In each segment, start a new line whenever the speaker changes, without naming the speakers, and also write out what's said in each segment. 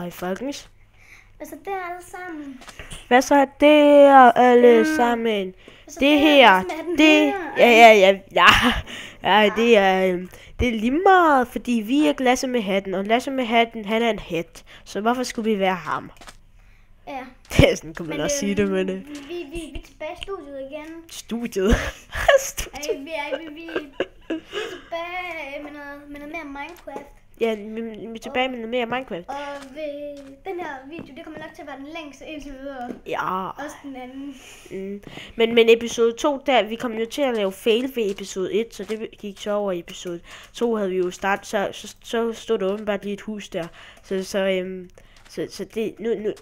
Hej folkens.
Hvad så der alle sammen?
Hvad så der alle sammen? Det her, det, det er lige meget, fordi vi er Lasse med hatten, og Lasse med hatten, han er en hat. Så hvorfor skulle vi være ham?
Ja.
Det er sådan, kan man også sige det, men...
Vi er tilbage i studiet igen.
Studiet?
Ej, vi er tilbage med noget mere Minecraft.
Ja, vi er tilbage med noget mere Minecraft.
Og den her video, det kommer nok til at være den længste indtil videre.
Ja.
Også den anden.
Men episode 2, der, vi kom jo til at lave fail ved episode 1, så det gik så over i episode 2, havde vi jo startet, så stod der åbenbart lige et hus der. Så det,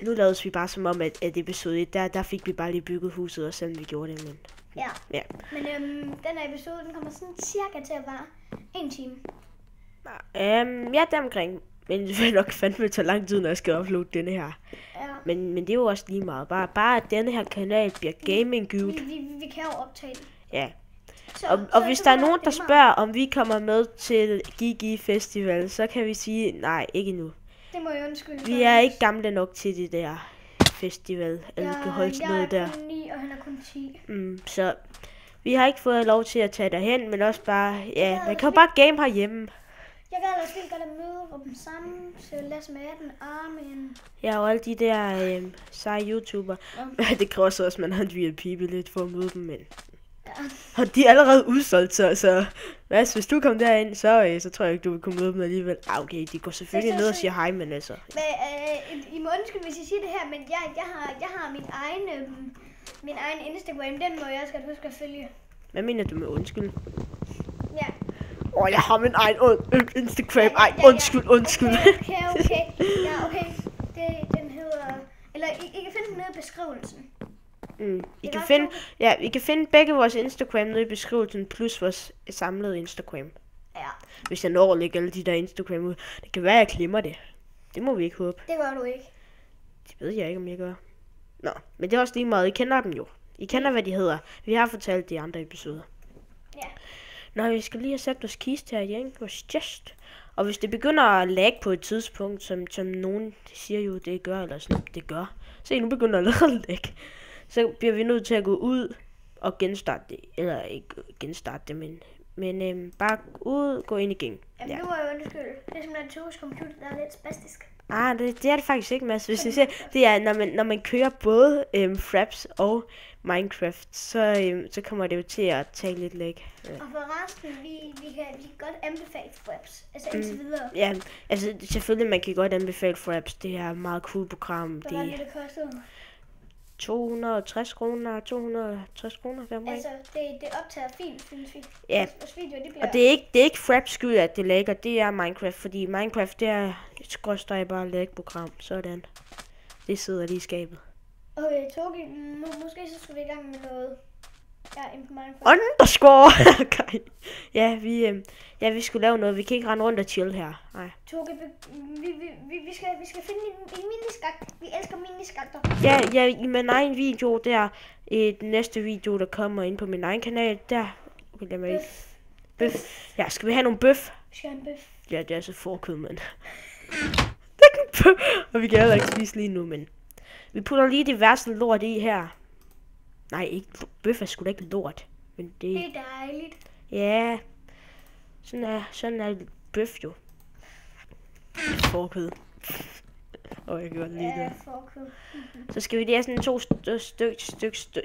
nu lavede vi bare som om, at episode 1, der fik vi bare lige bygget huset, og selvom vi gjorde det, men...
Ja. Men den her episode, den kommer sådan cirka til at være 1 time.
Ja, deromkring. Men det vil nok fandme tage lang tid, når jeg skal uploade denne her.
Ja.
Men det er jo også lige meget. Bare at denne her kanal bliver gaming good.
Vi kan jo optage det.
Ja. Og hvis der er nogen, der spørger, om vi kommer med til Gigi Festival, så kan vi sige, nej, ikke nu.
Det må jeg undskylde.
Vi er ikke gamle nok til det der festival. Eller kan holde sådan noget der.
Jeg er kun 9, og han er kun 10.
Så vi har ikke fået lov til at tage derhen, men også bare, ja, man kan jo bare game herhjemme.
Jeg gad ellers vildt godt at møde dem sammen, så Lasse med den Armin.
Ja, og alle de der seje YouTuber. Det kræver så også, at man har en VIP-billet for at møde dem, men...
Ja.
Og de er allerede udsolgt, så hvis du kommer derind, så tror jeg ikke, du vil kunne møde dem alligevel. Okay, de går selvfølgelig ned og siger hej, men altså...
I må undskylde, hvis I siger det her, men jeg har min egen Instagram, den må jeg også godt huske at følge.
Hvad mener du med undskyld?
Ja.
Jeg har min egen Instagram. Undskyld.
Okay. Ja, okay. Den hedder... Eller I kan finde den nede i beskrivelsen.
I kan finde begge vores Instagram nede i beskrivelsen, plus vores samlede Instagram.
Ja.
Hvis jeg når at lægge alle de der Instagram ud. Det kan være, at jeg glemmer det. Det må vi ikke håbe.
Det gør du ikke.
Det ved jeg ikke, om jeg gør. Nå, men det er også lige meget. I kender dem jo. I kender, hvad de hedder. Vi har fortalt de andre episoder.
Ja.
Nå, vi skal lige have sat vores kiste her igen. Vores chest. Og hvis det begynder at lag på et tidspunkt, som nogen siger jo, det gør, eller sådan, det gør. Se, nu begynder det at lag. Så bliver vi nødt til at gå ud og genstarte det. Eller ikke genstarte det, men bare ud, gå ind igen.
Jamen, nu må jeg undskylde. Det er simpelthen Toges computer, der er lidt spastisk.
Det er det faktisk ikke, Mads. Hvis jeg siger, det er, når man kører både Fraps og Minecraft, så kommer det jo til at tage lidt læg.
Ja. Og for resten, vi kan godt anbefale Fraps. Altså indtil videre.
Ja, altså selvfølgelig, man kan godt anbefale Fraps. Det er et meget cool program.
Hvad var det kostede?
260 kroner, 260 kroner der.
Altså, det optager fint, synes vi.
Ja,
bliver...
og det er ikke Fraps skyld, at det lægger, det er Minecraft, fordi Minecraft, det er et skråstreg bare lægprogram, sådan. Det sidder lige i skabet.
Okay, Togi, måske så skal vi i gang med noget. Ja, inden på Minecraft.
Underscore! Ja, vi skulle lave noget, vi kan ikke rende rundt og chill her. Nej.
Togi, vi skal finde en miniskak. Vi elsker miniskakter.
Ja, i min egen video der, i den næste video, der kommer ind på min egen kanal, der vil jeg med bøf. Ja, skal vi have nogle bøf?
Vi skal have en bøf.
Ja, det er altså forkød, mand. Og vi kan heller ikke spise lige nu, men vi putter lige diverse lort i her. Nej, ikke bøf er sgu da ikke lort, men det
er dejligt.
Ja, sådan er bøf jo. Forkød. Jeg kan godt lide det.
Forkød.
Så skal vi lige have sådan 2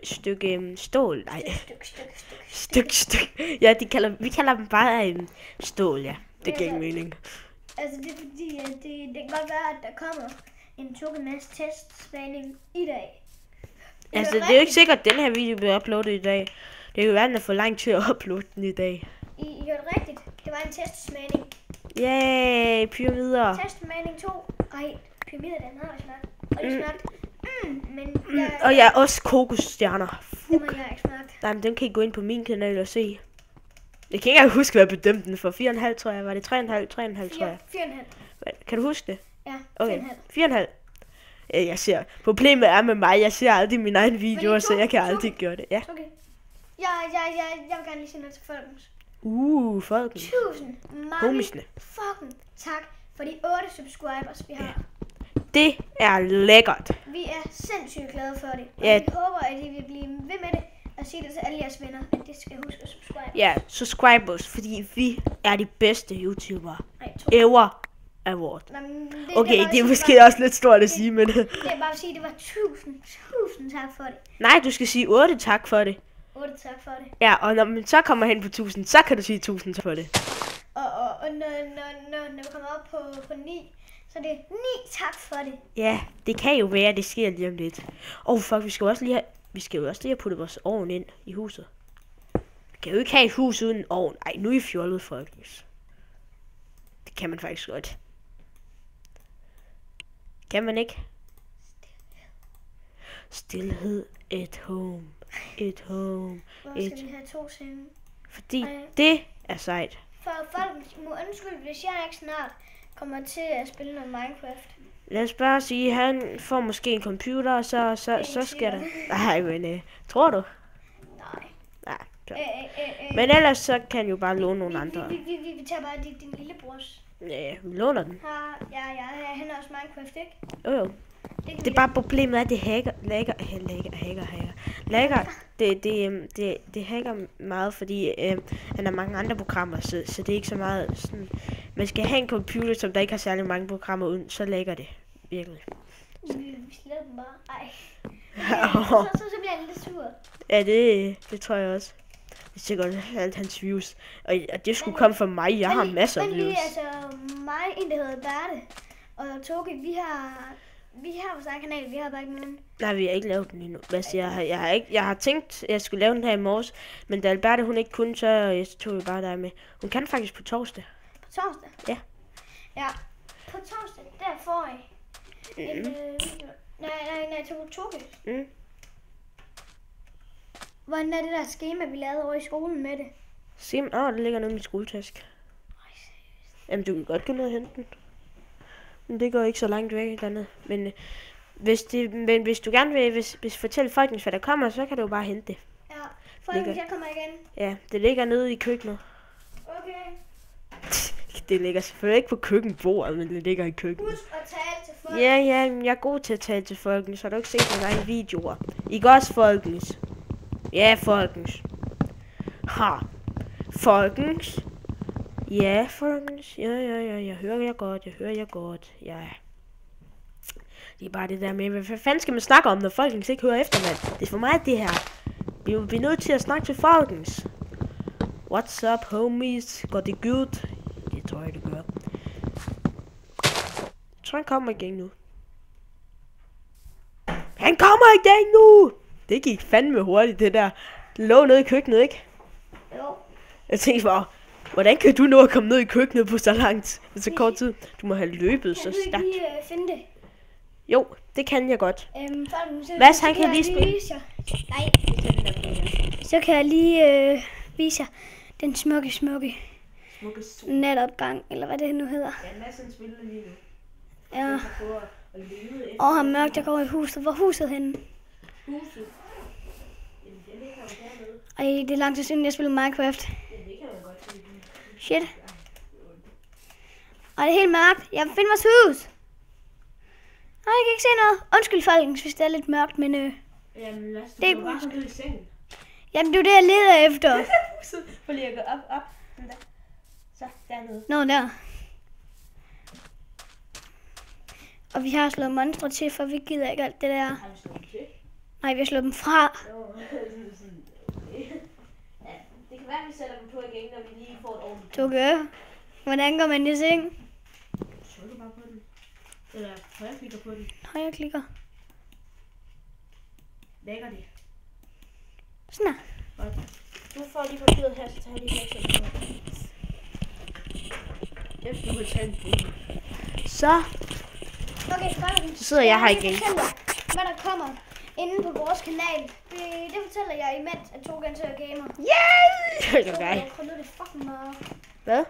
stykke stål. Nej. Styk. Ja, vi kalder dem bare stål, ja. Det giver ingen mening.
Altså det er fordi, det kan godt være, at der kommer en Togemas testspaning i dag.
Altså det er jo ikke sikkert, at den her video bliver uploadet i dag. Det kan jo være, at den er for lang til at uploade den i dag.
I gjorde det rigtigt. Det var en testspaning.
Yay, pyramider.
Testspaning 2. Ej, pyramider, den har jeg smagt. Og det smagt.
Og jeg er også kokosstjerner.
Det må jeg ikke smagt.
Nej, men den kan I gå ind på min kanal og se. Jeg kan ikke engang huske, hvad jeg bedømte den for. 4,5 tror jeg. Var det 3,5? 3,5 tror jeg.
4,5.
Kan du huske det?
Ja, 4,5.
Okay, 4,5. Jeg ser. Problemet er med mig, jeg ser aldrig mine egne videoer, så jeg kan aldrig gøre det. Ja.
Okay. Jeg vil gerne lige sige noget til folkens.
Folkens.
1000 mange fucking tak for de 8 subscribers, vi har.
Det er lækkert.
Vi er sindssygt glade for det. Og
Ja.
vi håber, at I vil blive ved med det. Og sige det til alle jeres venner, at de skal huske at subscribe.
Ja, subscribe os, fordi vi er de bedste YouTubere
Nej,
ever award.
Nå, men
Okay,
bare
det er
sige,
måske også lidt stort at sige, men...
Det er bare at sige, at det var tusind tak for det.
Nej, du skal sige 8 tak for det.
8 tak for det.
Ja, og når man så kommer hen på 1000, så kan du sige 1000 tak for det.
Og når vi kommer op på 9, så det er 9 tak for det.
Ja, det kan jo være, det sker lige om lidt. Fuck, vi skal jo også lige have puttet vores ovn ind i huset. Vi kan jo ikke have et hus uden en ovn. Ej, nu er I fjollet, folkens. Det kan man faktisk godt. Kan man ikke? Stilhed. Et home. Et home.
Hvor skal vi have 2 senge?
Fordi det er sejt.
For folk må undskylde, hvis jeg ikke snart kommer til at spille noget Minecraft.
Lad os bare sige, at han får måske en computer, og så skal der... Nej, men tror du?
Nej.
Nej. Men ellers så kan jo bare låne nogle andre.
Vi tager bare din lillebrors.
Ja, vi låner den.
Ja, han er også Minecraft, ikke?
Jo. Det er bare problemet, at det det hacker meget, fordi han har mange andre programmer, så det er ikke så meget sådan... Man skal have en computer, som der ikke har særlig mange programmer uden, så lægger det virkelig.
Vi sletter dem bare. Ej. Så bliver jeg lidt sur.
Ja, det tror jeg også. Det er godt alt hans views. Og det skulle komme fra mig. Jeg har masser af views.
Men altså mig, en der hedder Berte, og Toge, vi har vores egen kanal, vi har bare ikke nogen.
Nej, vi har ikke lavet den endnu. Altså, jeg har tænkt, at jeg skulle lave den her i morges, men da Alberte hun ikke kunne, så tog jeg bare dig med. Hun kan faktisk på torsdag.
På torsdag?
Ja.
Ja, på torsdag, der får I en nej, Toge.
Mm.
Hvordan er det der skema, vi lavede over i skolen med det?
Det ligger nede i min skoletaske. Jamen, du kan godt gå ned og hente den. Men det går ikke så langt væk dernede. Men hvis du gerne vil fortælle folk, hvad der kommer, så kan du jo bare hente det.
Ja, folkens, jeg kommer igen.
Ja, det ligger nede i køkkenet.
Okay.
Det ligger selvfølgelig ikke på køkkenbordet, men det ligger i køkkenet.
Husk at tale til folk.
Ja, jeg er god til at tale til folkens, så har du ikke set mine egne videoer. Ikke også, folkens? Ja, folkens. Ha. Folkens. Ja, folkens. Ja, jeg hører jer godt. Ja. Det er bare det der med, hvad fanden skal man snakke om, når folkens ikke hører efter, mand? Det er for mig det her. Vi er nødt til at snakke til folkens. What's up, homies? Går det godt? Det tror jeg, det gør. Jeg tror, han kommer igen nu. Han kommer igen nu! Det gik fandme hurtigt, det der. Det lå nede i køkkenet, ikke?
Jo.
Jeg tænkte bare, hvordan kan du nå at komme ned i køkkenet på så langt, så kort tid? Du må have løbet så stærkt.
Kan du ikke lige finde det?
Jo, det kan jeg godt.
Mads,
han kan lige spille.
Nej. Så kan jeg lige vise jer den smukke natopgang, eller hvad det nu hedder.
Ja, Mads han spiller lige nu.
Ja. Og har mørkt, jeg går i huset. Hvor er huset henne?
Huset?
Ej, det er lang tid siden, jeg spillede Minecraft.
Ja, det kan man godt se.
Shit. Og det er helt mørkt. Jeg finder vores hus. Nej, jeg kan ikke se noget. Undskyld, folkens, hvis det er lidt mørkt, men
Jamen, lad os
det er
bare gå i sengen.
Jamen, det er det, jeg leder efter.
Prøv lige at gå op. Sådan der. Så, dernede.
Nå, der. Og vi har slået monstre til, for vi gider ikke alt det der.
Har vi slået til?
Nej, vi har slået dem fra.
Ja, det kan være, at vi sætter dem på igen, når vi lige får et ordentligt.
Toge, hvordan går man i seng?
Trykker bare på den. Eller højreklikker på den.
Højreklikker.
Lægger det.
Sådan her.
Godt. Du får lige papiret her, så tager jeg lige her. Jeg skal tage en bog. Så.
Okay, folkens.
Så sidder jeg her igen.
Hvad der kommer inde på vores kanal. Det fortæller jeg imens, at Toge er en gamer.
Yay!
Du har krøllet det fucking meget.
Hvad?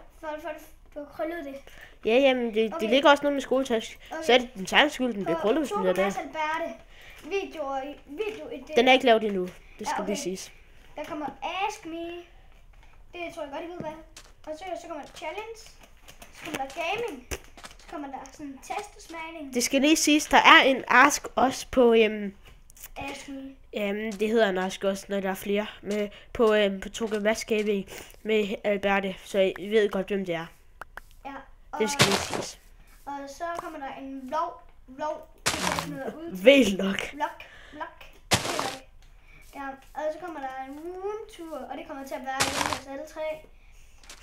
Du har krøllet det.
Ja, jamen, det ligger også noget med skoletask. Okay. Så er det den sags skyld, den bliver krøllet, hvis den er der.
Video
Den er ikke lavet endnu. Det skal lige siges.
Der kommer Ask Me. Det tror jeg godt, I ved hvad. Og så kommer der Challenge. Så kommer der Gaming. Så kommer der sådan en testesmagning.
Det skal lige siges, der er en Ask Us på... det hedder en Ask Us, når der er flere. På Toge Mads Gaming med Alberte, så I ved godt, hvem det er.
Ja.
Det skal lige siges.
Og så kommer der en vlog.
Vlog.
Ja, og så kommer der en roomtur, og det kommer til at være hjemme hos alle tre.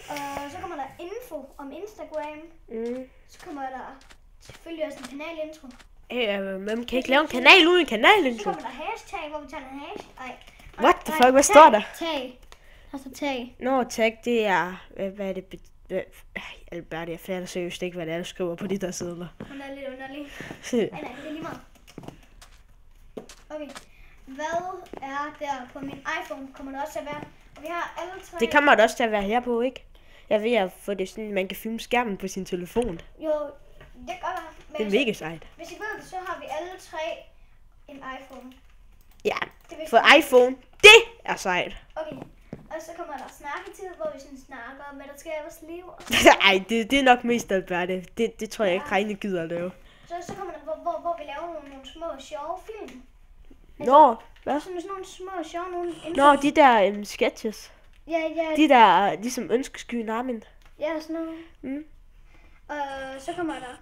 Og så kommer der info om Instagram. Så kommer der selvfølgelig også en kanalintro.
Man kan ikke lave en kanal uden en kanalintro.
Så kommer der hashtag, hvor vi tager en hash.
What the fuck, hvad står der?
Tag. Altså tag.
Tag, det er... Hvad er det? Albert, jeg fatter seriøst ikke, hvad det er, du skriver på de der sider.
Hun er lidt underlig. Nej, det er lige meget. Okay. Hvad er der på min iPhone? Kommer der også til at være? Og vi har alle tre... Det kommer
der også til at være her på, ikke? Jeg ved at få det sådan, man kan filme skærmen på sin telefon.
Jo, det gør der.
Det er mega sejt.
Hvis I ved det, så har vi alle tre en iPhone.
Ja, for iPhone, det er sejt.
Okay, og så kommer der snakketid, hvor vi sådan snakker om, hvad der sker i vores liv.
Ej, det er nok mest Albert. Det tror jeg ikke, Reine gider at lave.
Så kommer der, hvor vi laver nogle små sjove film.
Hvad?
Sådan nogle små sjove
nogle... de der sketches.
Ja.
De der, ligesom ønskeskyen Armin.
Ja, sådan noget. Og så kommer der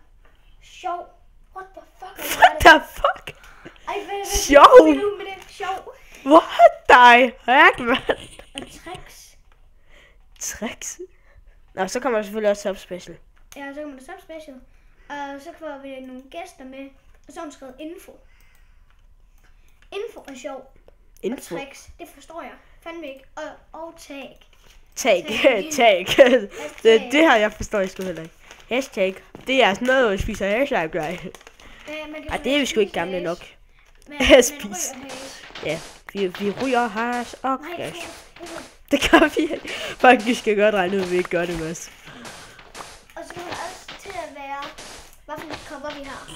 sjov. What the fuck?
What the fuck?
Ej, hvad
sjov?
med det? Sjov.
What the heck, man?
Og tricks.
Tricks? Nå, så kommer der selvfølgelig også subspecial.
Ja, så kommer der subspecial. Og så får vi nogle gæster med. Og så har hun skrevet info. Info er sjov.
Info?
Og tricks, det forstår jeg fandme ikke. Og tag.
Tag. Det har jeg forstår jeg sgu heller ikke. Hashtag. Det er sådan noget, hvor vi spiser hashtag, right? Ej, det er vi sgu ikke gamle nok. Spis. Ja, vi ryger hash og cash. Det gør vi ikke. Fuck, vi skal godt regne ud, at vi ikke gør det med os.
Og så kommer der også til at være, hvad for et cover vi har.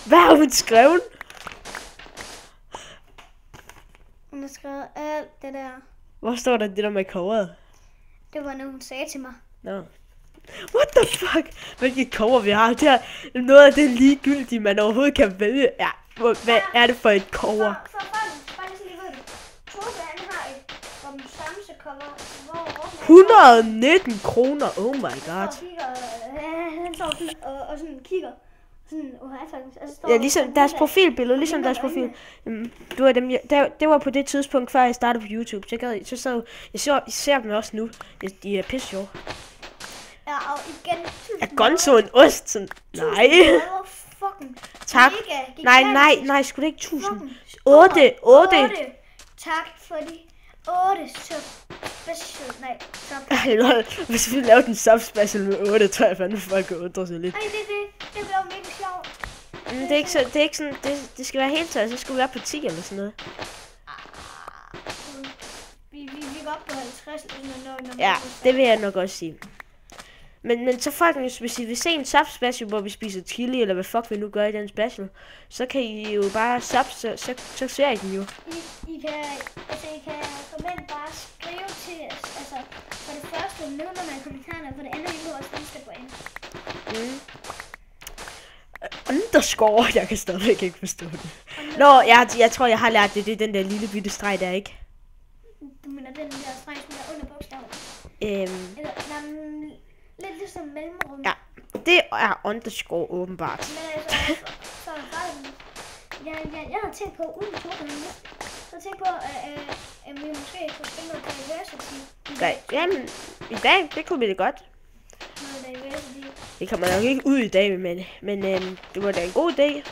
Hvad har hun skrevet?
Hun har skrevet alt det der.
Hvor står der det der med coveret?
Det var noget, hun sagde til mig.
Nå. What the fuck? Hvilket cover vi har? Det er noget af det ligegyldige, man overhovedet kan vælge. Ja, hvad er det for et cover?
For bare lige ved det. Toge, han har et Samse cover, hvor
119 kroner, oh my god.
Han står sådan og sådan kigger.
Ja, ligesom deres profilbillede, ligesom deres profil. Det var dem, det var på det tidspunkt, før jeg startede på YouTube. Jeg ser dem også nu. De er pisse sjove.
Ja, og igen.
Er Gonzo en ost? Sådan, nej. Tak. Nej, sgu da ikke 1000. 8.
Tak for de 8 subspecial. Nej,
subspecial. Hvis vi lavede en subspecial med 8, tror jeg fandme folk kan undre sig lidt.
Nej, det bliver mega sjovt.
Det er ikke sådan, det skal være helt taget, så skulle vi være på 10 eller sådan noget.
Vi går op på 50 eller noget.
Ja, det vil jeg nok også sige. Men så folkens, hvis I vil se en subspecial, hvor vi spiser chili, eller hvad fuck vi nu gør i den special, så kan I jo bare så ser I den jo.
I kan formelt bare skrive til os, altså for det første nævner man kommentarerne, og for det andet er det også Instagram.
Underscore, jeg kan stadigvæk ikke forstå det. Nå, jeg tror jeg har lært det, det er den der lille bitte streg der, ikke?
Du mener den der streg, som er under bogstaven? Lidt ligesom mellemrum.
Ja, det er underscore åbenbart.
Men altså, så er der bare... Jeg havde tænkt på, uden Toge, så tænkt på, at vi måske kunne spille noget diversity.
Nej, jamen, i dag, det kunne vi det godt.
Noget diversity.
Det kommer nok ikke ud i dag, men det var da en god idé.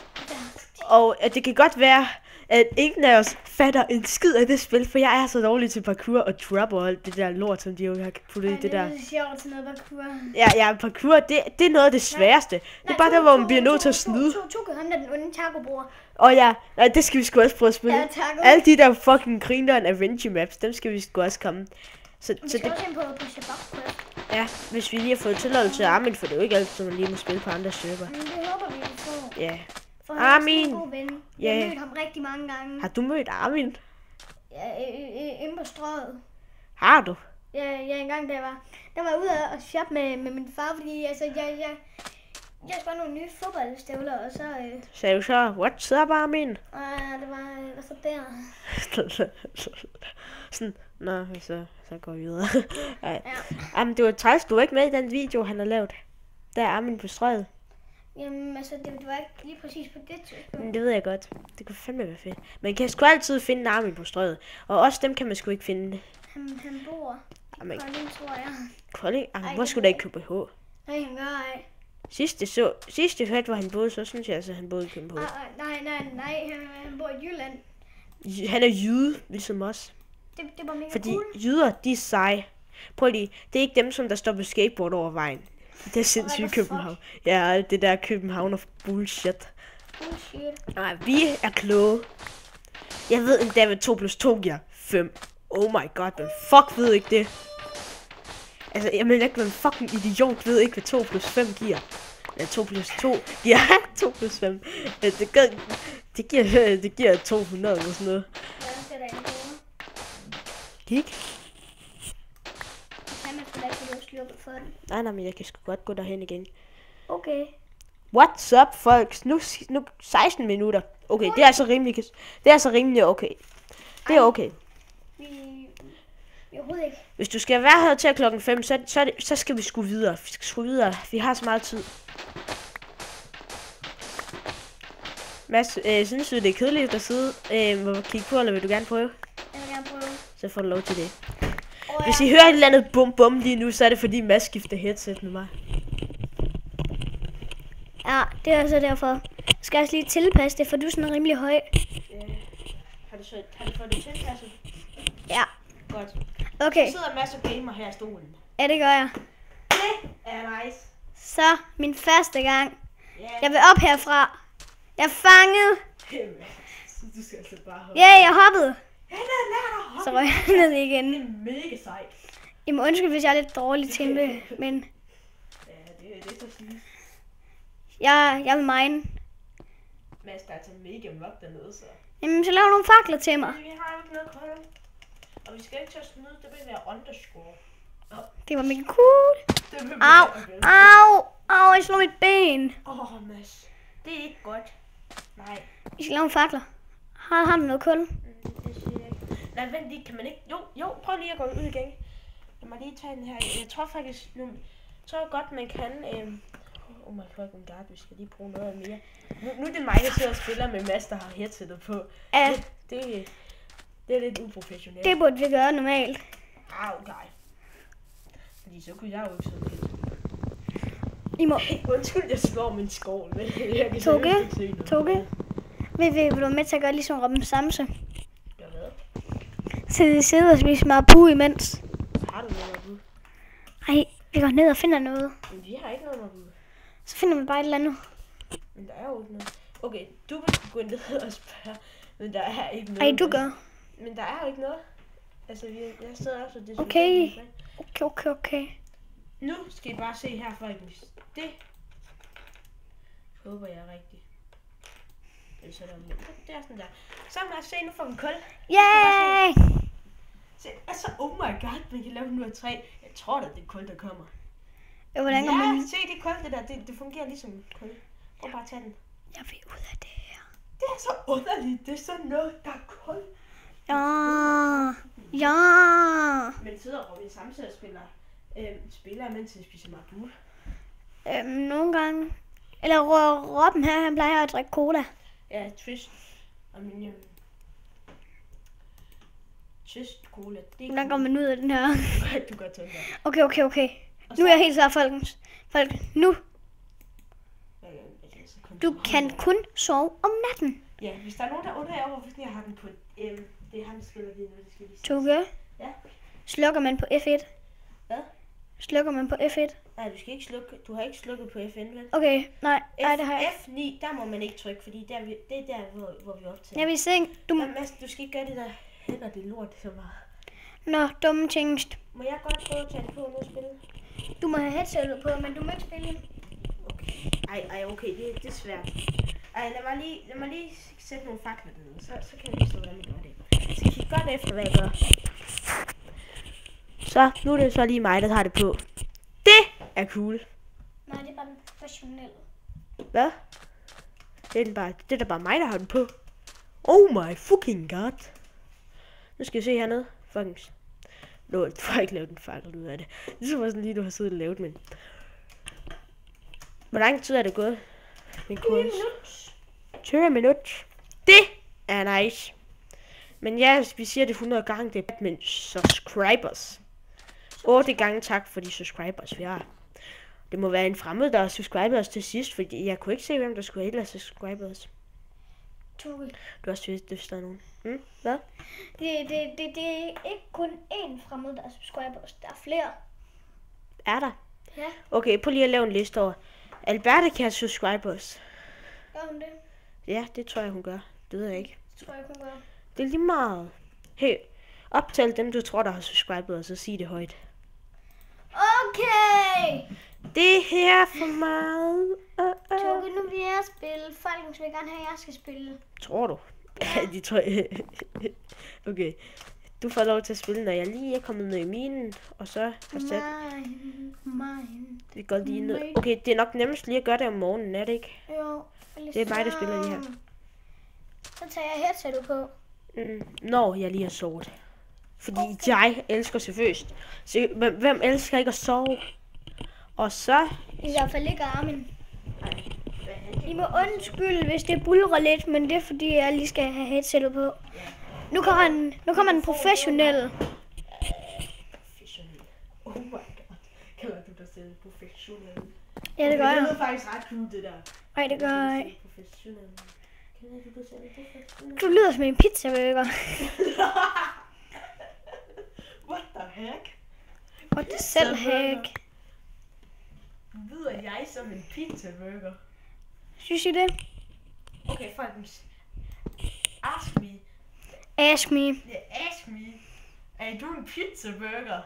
Og det kan godt være, at ingen af os fatter en skid af det spil, for jeg er så dårlig til parkour og trap og alt det der lort, som de jo har puttet i det der.
Det er sjovt til noget parkour.
Ja, parkour, det er noget af det sværeste. Det er bare der, hvor man bliver nødt til at snyde.
Toge, ham der den onde taco-bror.
Nej, det skal vi sgu også prøve at spille.
Ja,
alle de der fucking grineren Adventure maps, dem skal vi sgu også komme.
Så vi skal også ind på Shabak.
Ja, hvis vi lige har fået tilladelse til Armin, for det er jo ikke altid, man lige må spille på andre server.
Men det håber vi får.
Ja.
For han er en god ven. Jeg har mødt ham rigtig mange gange.
Har du mødt Armin?
Ja, inde på strøget.
Har du?
Ja, engang der var jeg ude og shoppe med min far, fordi altså, jeg skulle have nogle nye fodboldstøvler, og så...
Sagde du så, what's up, Armin?
Det var så der.
Sådan, nå, så går vi videre. Ja. Jamen, det var træls, du var ikke med i den video, han har lavet. Der er Armin på strøget.
Jamen, altså, det var ikke lige præcis på det tidspunkt.
Men det ved jeg godt. Det kunne fandme være fedt. Man kan sgu altid finde Armin på strøget. Og også dem kan man sgu ikke finde.
Han bor i Kolding, tror jeg.
Kolding? Jamen, hvor skulle der ikke København?
Nej, han gør ej.
Sidste fat, hvor han boede, så synes jeg altså, han boede i København.
Nej, han bor i Jylland.
Han er jyde, ligesom os.
Det var mega
Fordi
cool.
jyder, de er seje. Prøv lige, det er ikke dem, som der står på skateboard over vejen. Det er sindssygt København. Ja, det der København of bullshit.
Bullshit.
Nej, vi er kloge. Jeg ved endda, hvad 2 + 2 giver 5. Oh my god, men fuck ved ikke det. Altså, jeg mener ikke, hvad en fucking idiot ved ikke, hvad 2 + 5 giver. Ja, 2 + 2. Ja, 2 + 5. Det giver 200 eller sådan noget. Kig. Nej, men jeg kan sgu godt gå derhen igen.
Okay.
What's up, folks? Nu 16 minutter. Okay, det er altså rimelig. Det er altså rimelig okay. Det er okay.
Overhovedet ikke.
Hvis du skal være her til klokken 5, så skal vi sgu videre. Vi skal sgu videre. Vi har så meget tid. Mads, synes du, det er kedeligt at sidde og kigge på, eller vil du gerne prøve?
Jeg vil gerne prøve.
Så får du lov til det. Hvis I hører et eller andet bum lige nu, så er det fordi Mads skifter headset med mig.
Ja, det er altså derfor. Skal jeg lige tilpasse det, for du er sådan rimelig høj.
Har du fået det tilpasset?
Ja.
Godt.
Okay.
Så sidder Mads og gamer her i stolen.
Ja, det gør jeg.
Det er nice.
Så, min første gang.
Yeah.
Jeg vil op herfra. Jeg er fanget.
Du skal altså bare hoppe.
Ja, jeg hoppede.
Ja, der
Så røg jeg ned igen.
Det er mega sejt.
Jeg må undskylde, hvis jeg er lidt dårlig til det, men...
Ja, det er så fint.
Jeg vil mine.
Mads, der er til mega mørkt dernede, så...
Jamen, så lav nogle fakler til mig.
Vi har jo ikke noget koldt. Og vi skal ikke til at snyde, det vil være underscore.
Det var mega cool. Au, jeg slår mit ben.
Mads. Det er ikke godt. Nej.
Vi skal lave nogle fakler. Har du noget kul?
Det siger jeg ikke. Nej, vent lige, kan man ikke... Jo, prøv lige at gå ud igen. Lad mig lige tage den her. Jeg tror faktisk... Jeg tror godt, man kan... Oh my fucking god, vi skal lige bruge noget mere. Nu er det mig, der sidder og spiller med Mads, der har headsetet på.
Ja.
Det er lidt uprofessionelt.
Det burde vi gøre normalt.
Okay. Fordi så kunne jeg jo ikke sådan lidt.
I må...
Undskyld, jeg slår min skål.
Toge. Vil du være med til at gøre ligesom Robin Samse?
Gør hvad?
Så sidder og spiser marabu imens.
Har du noget marabu?
Ej, vi går ned og finder noget.
Men vi har ikke noget marabu.
Så finder man bare et eller andet.
Men der er jo ikke noget. Okay, du vil gå ned og spørge. Men der er ikke noget.
Ej, du gør.
Men der er jo ikke noget. Altså, jeg sidder også og det.
Okay.
Nu skal I bare se her, folkens. Det håber jeg er rigtigt. Det er sådan der. Så må jeg se, nu får vi kul.
Yay!
Se, altså, oh my god, man kan lave nu af træ. Jeg tror da, det er kul, der kommer.
Hvordan kan man...
se, det er kul, det der. Det fungerer ligesom kul. Prøv bare at tage den.
Jeg vil ud af det her.
Det er så underligt. Det er sådan noget, der er kul.
Ja.
Men sidder Robin Samse og spiller mens jeg spiser marabu?
Nogle gange. Eller Robben her, han plejer at drikke cola.
Ja, twist. Twist cola.
Hvordan går man ud af den her?
Du gør tømme.
Okay. Nu er jeg helt klar, folkens. Nu. Du kan kun sove om natten.
Ja, hvis der er nogen, der undrer jer over, hvorfor jeg har den på... det er ham, der spiller lige nu, det skal lige sige.
Toge?
Ja?
Slukker man på F1?
Hvad?
Slukker man på F1?
Nej, du skal ikke slukke. Du har ikke slukket på FN, vel?
Okay, nej, det har jeg.
F9, der må man ikke trykke, fordi det er der, hvor vi optager.
Jeg vil se,
Mads, du skal ikke gøre det der hænder det lort så meget.
Nå, dumme tingest.
Må jeg godt prøve at tage det på nu og spille?
Du må have headsetet på, men du må ikke spille.
Okay. Ej, okay, det er svært. Ej, lad mig lige sætte nogle fakler ned, så kan jeg vise, hvordan vi gør det. Så kig godt efter, hvad jeg gør. Så nu er det så lige mig, der tager det på. Det er cool.
Nej, det er bare den professionelle.
Hvad? Det er da bare mig, der har den på. Oh my fucking god. Nu skal vi se hernede. Fucking. Nå, du har ikke lavet en fejl ud af det. Det er sådan lige, du har siddet og lavet, men... Hvor lang tid er det gået? Min kurs. 20 minutter. Det er nice. Men ja, vi siger det 100 gange, det er Batman subscribers. 8 gange tak for de subscribers, vi har. Det må være en fremmed, der har subscribet os til sidst, fordi jeg kunne ikke se, hvem der skulle ellers subscribe os.
Toge.
Du har også hvis der er nogen. Hvad?
Det er ikke kun én fremmed, der er subscriber os. Der er flere.
Er der?
Ja.
Okay, prøv lige at lave en liste over. Alberte kan subscribe os.
Gør hun det?
Ja, det tror jeg, hun gør. Det ved jeg ikke.
Det tror jeg, hun gør.
Det er lige meget. Hey, optal dem, du tror, der har subscribet os, og sig det højt.
Okay!
Det her for meget.
Toge, nu vil jeg spille. Folkens vil gerne have, at jeg skal spille.
Tror du? Ja, de tror jeg. Okay. Du får lov til at spille, når jeg lige er kommet ned i minen, og så har sat...
Mine.
Vi går lige ned. Okay, det er nok nemmest lige at gøre det om morgenen, er det ikke?
Jo.
Det er mig, der spiller lige her.
Så tager jeg headsetet på.
Når jeg lige har sovet. Fordi jeg elsker selvfølgelig. Så, hvem elsker ikke at sove? Og så...
I hvert fald ikke armen. I må undskylde, hvis det bulrer lidt, men det er fordi, jeg lige skal have headsetet på. Nu kommer den professionelle.
Professionel. Oh my god. Kalder du dig selv professionel?
Ja, det gør jeg.
Det er faktisk ret cool, det der.
Nej, det gør jeg ikke.
Professionel. Kalder du dig selv professionel?
Du lyder som en pizzaburger.
What the heck?
What the selv heck?
Lyder jeg som en pizzaburger?
Synes I det?
Okay, folkens. Ask me.
Ask me.
Yeah, ask me. Er du en pizzaburger?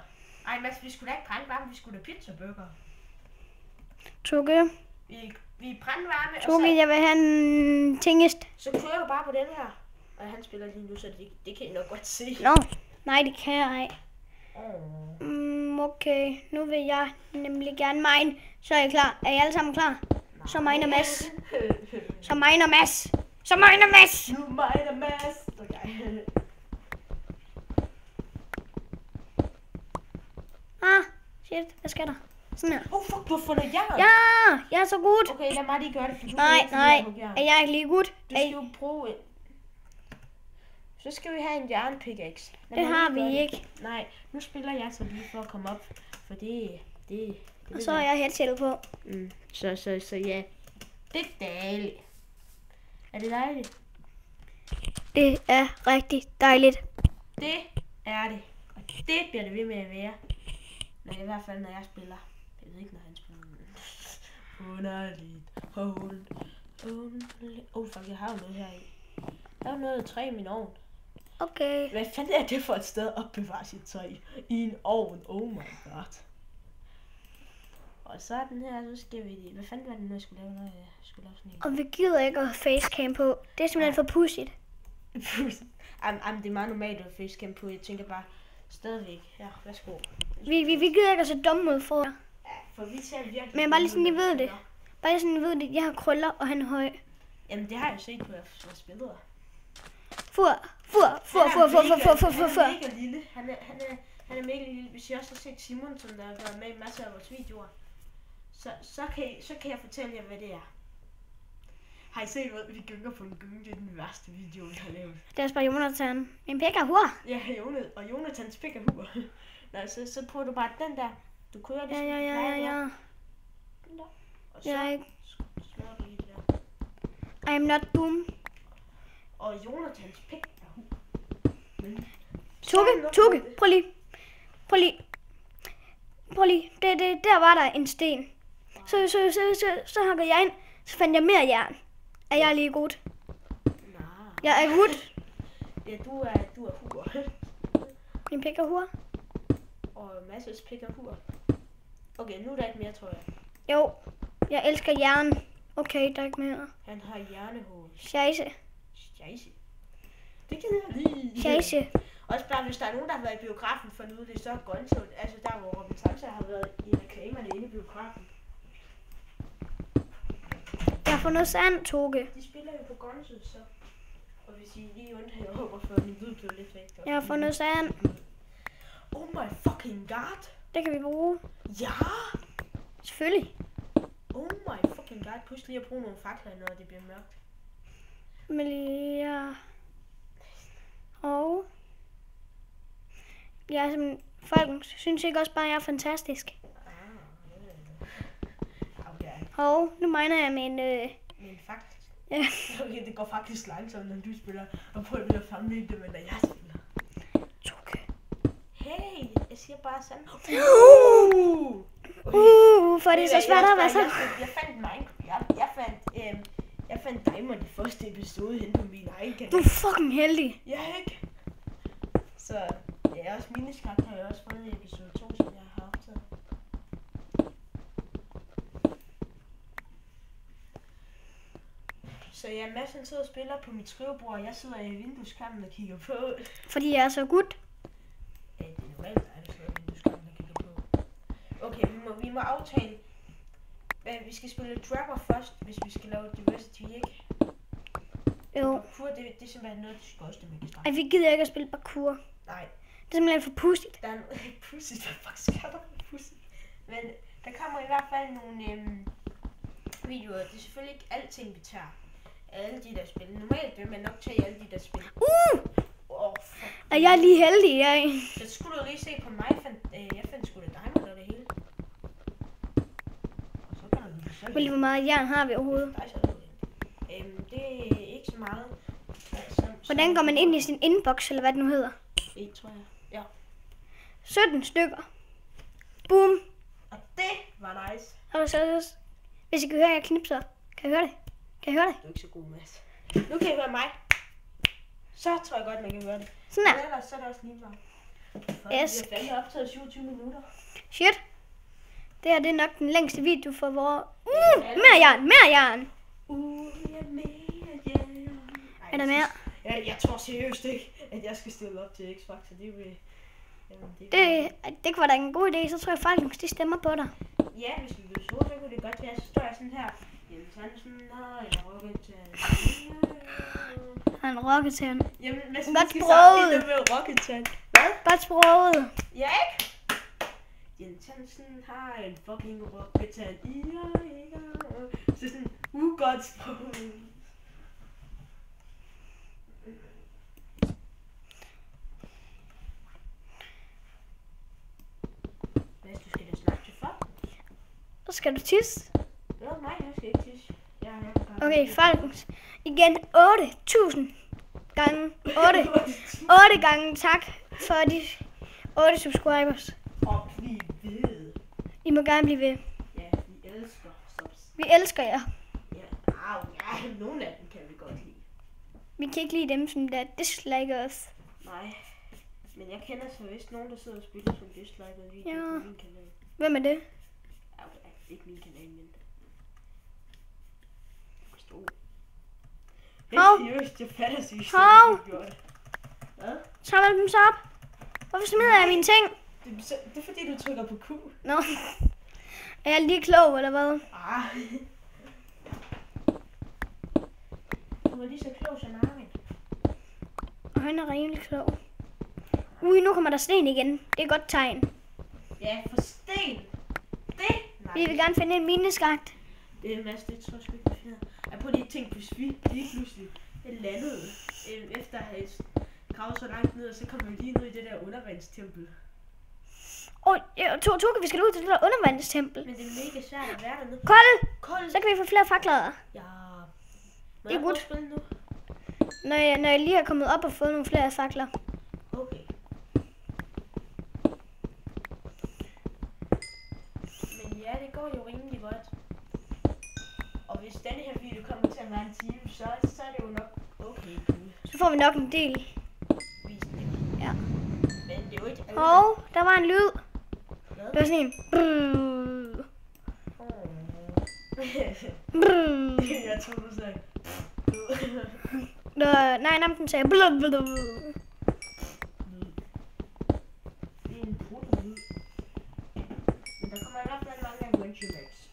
Ej, Mads, vi skulle da ikke brandvarme, vi skulle da pizzaburger.
Toge.
Vi er brandvarme,
Toge, jeg vil have en tingest.
så kører du bare på den her. Og han spiller lige nu, så det kan I nok godt se.
Nå, nej, det kan jeg ikke. Okay, nu vil jeg nemlig gerne mine. Så er I klar. Er I alle sammen klar? Så mine og Mads. Så mine og Mads. Så mine og Mads.
Nu mine og Mads. Okay.
Shit, hvad skal der? Sådan her.
Fuck, du har fundet jern.
Ja, jeg er så godt.
Okay, lad mig lige gøre det, for du
Nej, er jeg ikke lige godt?
Du skal jo bruge en. Så skal vi have en jernpickaxe.
Det har vi ikke.
Nej, nu spiller jeg så lige for at komme op, for det
og så har jeg headsetet på.
Så ja. Det er dejligt. Er det dejligt?
Det er rigtig dejligt.
Det er det. Og det bliver det ved med at være. I hvert fald når jeg spiller. Jeg ved ikke når han spiller. Underligt. Fuck, jeg har jo noget her i. Der er jo noget træ i min ovn.
Okay.
Hvad fanden er det for et sted at opbevare sit tøj i en ovn? Oh my god. Og så er den her, så skal vi... Hvad fanden var det nu, jeg skulle lave, når jeg skulle lave sådan en?
Og vi gider ikke at have facecam på. Det er simpelthen for pudsigt.
Jamen, det er meget normalt at have facecam på. Jeg tænker bare, stadigvæk. Ja, værsgo.
Vi gider ikke at se dumme ud for jer.
Ja, for vi ser virkelig...
Men bare lige sådan, I ved det. Bare lige sådan, I ved det. Jeg har krøller, og han er høj.
Jamen, det har jeg set på jeres billeder.
Fur.
Han er mega lille. Han er mega lille. Hvis I også har set Simon, som der har været med i masser af vores videoer, så kan jeg fortælle jer, hvad det er. Har I set, hvad vi gynger på en gynge? Det er den værste video, vi har lavet.
Det er bare Jonathan. En pik og hur.
Ja, og Jonathans pik og hur. Nej, så prøver du bare den der. Du kører det.
Ja.
Den der. Og så
Jeg
smører du lige det der.
I'm not boom.
Og Jonathans pik og hur.
Toge, prøv lige. Der var der en sten. Så hakkede jeg ind. Så fandt jeg mere jern. Er jeg lige god?
Nej.
Jeg er god.
Ja, du er hur.
Min pik og hur.
Og Masses pik og hur. Okay, nu er der ikke mere, tror jeg.
Jo, jeg elsker jern. Okay, der er ikke mere.
Han har hjernehoved.
Scheisse.
Det kan jeg lige.
Scheisse.
Også bare, hvis der er nogen, der har været i biografen for nu, det er så Grønsund. Altså der, hvor Robin Sansa har været i reklamerne inde i biografen.
Jeg har fundet sand, Toge.
De spiller jo på Grønsund, så. Og hvis I lige undtager, jeg håber for, at min lyd blev lidt væk.
Jeg har fundet sand.
Oh my fucking god.
Det kan vi bruge.
Ja!
Selvfølgelig.
Oh my fucking god. Husk lige at bruge nogle fakler, når det bliver mørkt.
Men ja. Og jeg er simpelthen, folk synes ikke også bare, at jeg er fantastisk.
Okay.
Og nu mener jeg med en...
Men faktisk.
Ja.
Okay, det går faktisk langsomt, når du spiller. Og prøv lige at sammenligne det med, når jeg spiller.
Toge.
Hey, jeg siger bare sådan.
For det er så svært at være sådan.
Jeg fandt Minecraft. Jeg fandt Diamond i første episode hen på min egen kanal.
Du er fucking heldig.
Ja, ikke? Så ja, også miniskagt har jeg også fået i episode 2, som jeg har optaget. Så ja, Mads han sidder og spiller på mit skrivebord, og jeg sidder i vindueskarmen og kigger på.
Fordi jeg er så godt.
Ja, det er normalt, at der sidder i vindueskarmen og kigger på. Okay, vi må aftale. Vi skal spille Trapper først, hvis vi skal lave Diversity, ikke?
Jo.
Parkour, det er simpelthen noget, det skorste, man kan
Ej, vi gider ikke at spille parkour.
Nej.
Det er simpelthen for pudsigt.
Der er pudsigt, der faktisk er der pudsigt. Men der kommer i hvert fald nogle videoer. Det er selvfølgelig ikke alting, vi tager. Alle de der spil. Normalt vil man nok tage alle de der spil.
Er jeg lige heldig, jeg?
Så skulle du lige se på mig. Jeg fandt sgu da Diamond og det hele. Og så kan du selv.
Hvor meget jern har vi overhovedet?
Det er ikke så meget.
Hvordan går man ind i sin inbox, eller hvad det nu hedder?
1, tror jeg. Ja.
17 stykker. Boom.
Og det var nice.
Og så, hvis I kan høre, jeg knipser. Kan I høre det? Kan I høre det?
Du er ikke så god, Mads. Nu kan I høre mig. Så tror jeg godt, man kan høre det.
Sådan der.
Men ellers så er det også lige meget.
Yes.
Vi har fandme optaget 27 minutter.
Shit. Det her det er nok den længste video for vores... mere jern, mere jern.
Ja, mere jern.
Er der mere?
Jeg tror seriøst ikke, at jeg skal stille op til X-Factor.
Det kunne være da en god idé, så tror jeg faktisk, de stemmer på dig.
Ja, hvis vi vil så kunne det godt være. Så står jeg sådan her. Jamen, sådan har jeg rocketand.
Han rocketand.
Jamen, hvad
godt
skal
sproget.
det med rocketand? Hvad?
Godt sproget.
Ja, ikke? Jens Hansen har en fucking rocketand. Så sådan, godt sproget. Hvis du skal da snakke til folk.
Så skal du tisse.
Nej, jeg skal ikke tisse.
Okay, folkens. Igen 8.000 gange 8 gange tak for de 8 subscribers.
Og bliv ved.
I må gerne blive ved.
Ja, vi elsker subs.
Vi elsker jer.
Ja, nogle af dem kan vi godt lide.
Vi kan ikke lide dem, som der dislike os.
Nej, men jeg kender så vist nogen, der sidder og spiller som disliker videoer på min kanal.
Hvem er det?
Okay, ikke min kanal, men...
Hov.
Seriøst, jeg fatter sig ikke,
Hov.
Hvad?
Samle dem så op. Hvorfor smider jeg mine ting?
Det er fordi, du trykker på Q.
Nå. Er jeg lige klog, eller hvad?
Du var lige så klog som Armin.
Og han er rimelig klog. Ui, nu kommer der sten igen. Det er et godt tegn.
Ja, for sten. Det? Nej.
Vi vil gerne finde en mineskagt.
Det er en masse, det tror jeg sgu ikke, vi finder. Jeg prøver lige at tænke, hvis vi lige pludselig landede efter at have gravet så langt ned, og så kommer vi lige ned i det der undervandstempel.
Toge, vi skal ud til det der undervandstempel.
Men det er mega svært at være dernede.
Kold! Så kan vi få flere fakler.
Ja.
Det er godt.
Spille nu?
Når jeg lige har kommet op og fået nogle flere fakler.
Okay. Men ja, det går jo rimelig godt. Og hvis denne her video kommer til at være en time, så er det jo nok okay.
Så får vi nok en del.
Visning.
Ja.
Men det er jo ikke alle.
Der var en lyd.
Hvad?
Det var sådan en.
Jeg tror, du sagde.
Nej, den sagde.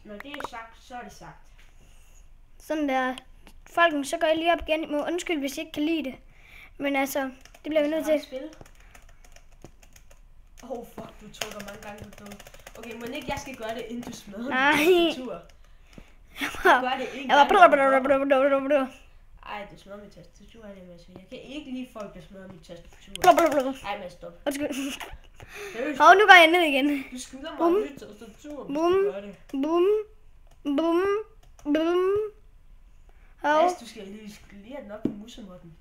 når det er sagt, så er det sagt.
Sådan der. Folken, så går jeg lige op igen. Må undskyld, hvis I ikke kan lide det. Men altså, det bliver vi nødt til.
Spil. Fuck, du trykker mange gange på død. Okay, må ikke jeg skal gøre det, inden du smadrer min tastatur? Gør det ikke. Ej, du smadrer mit tastatur, det er Mads. Jeg kan ikke lide folk, der smadrer mit tastatur. Ej, Mads, stop.
Nu går jeg ned igen.
Du skylder mig mit tastatur, hvis du gør det.
Bum.
Mads, du skal lige den op på musemåtten.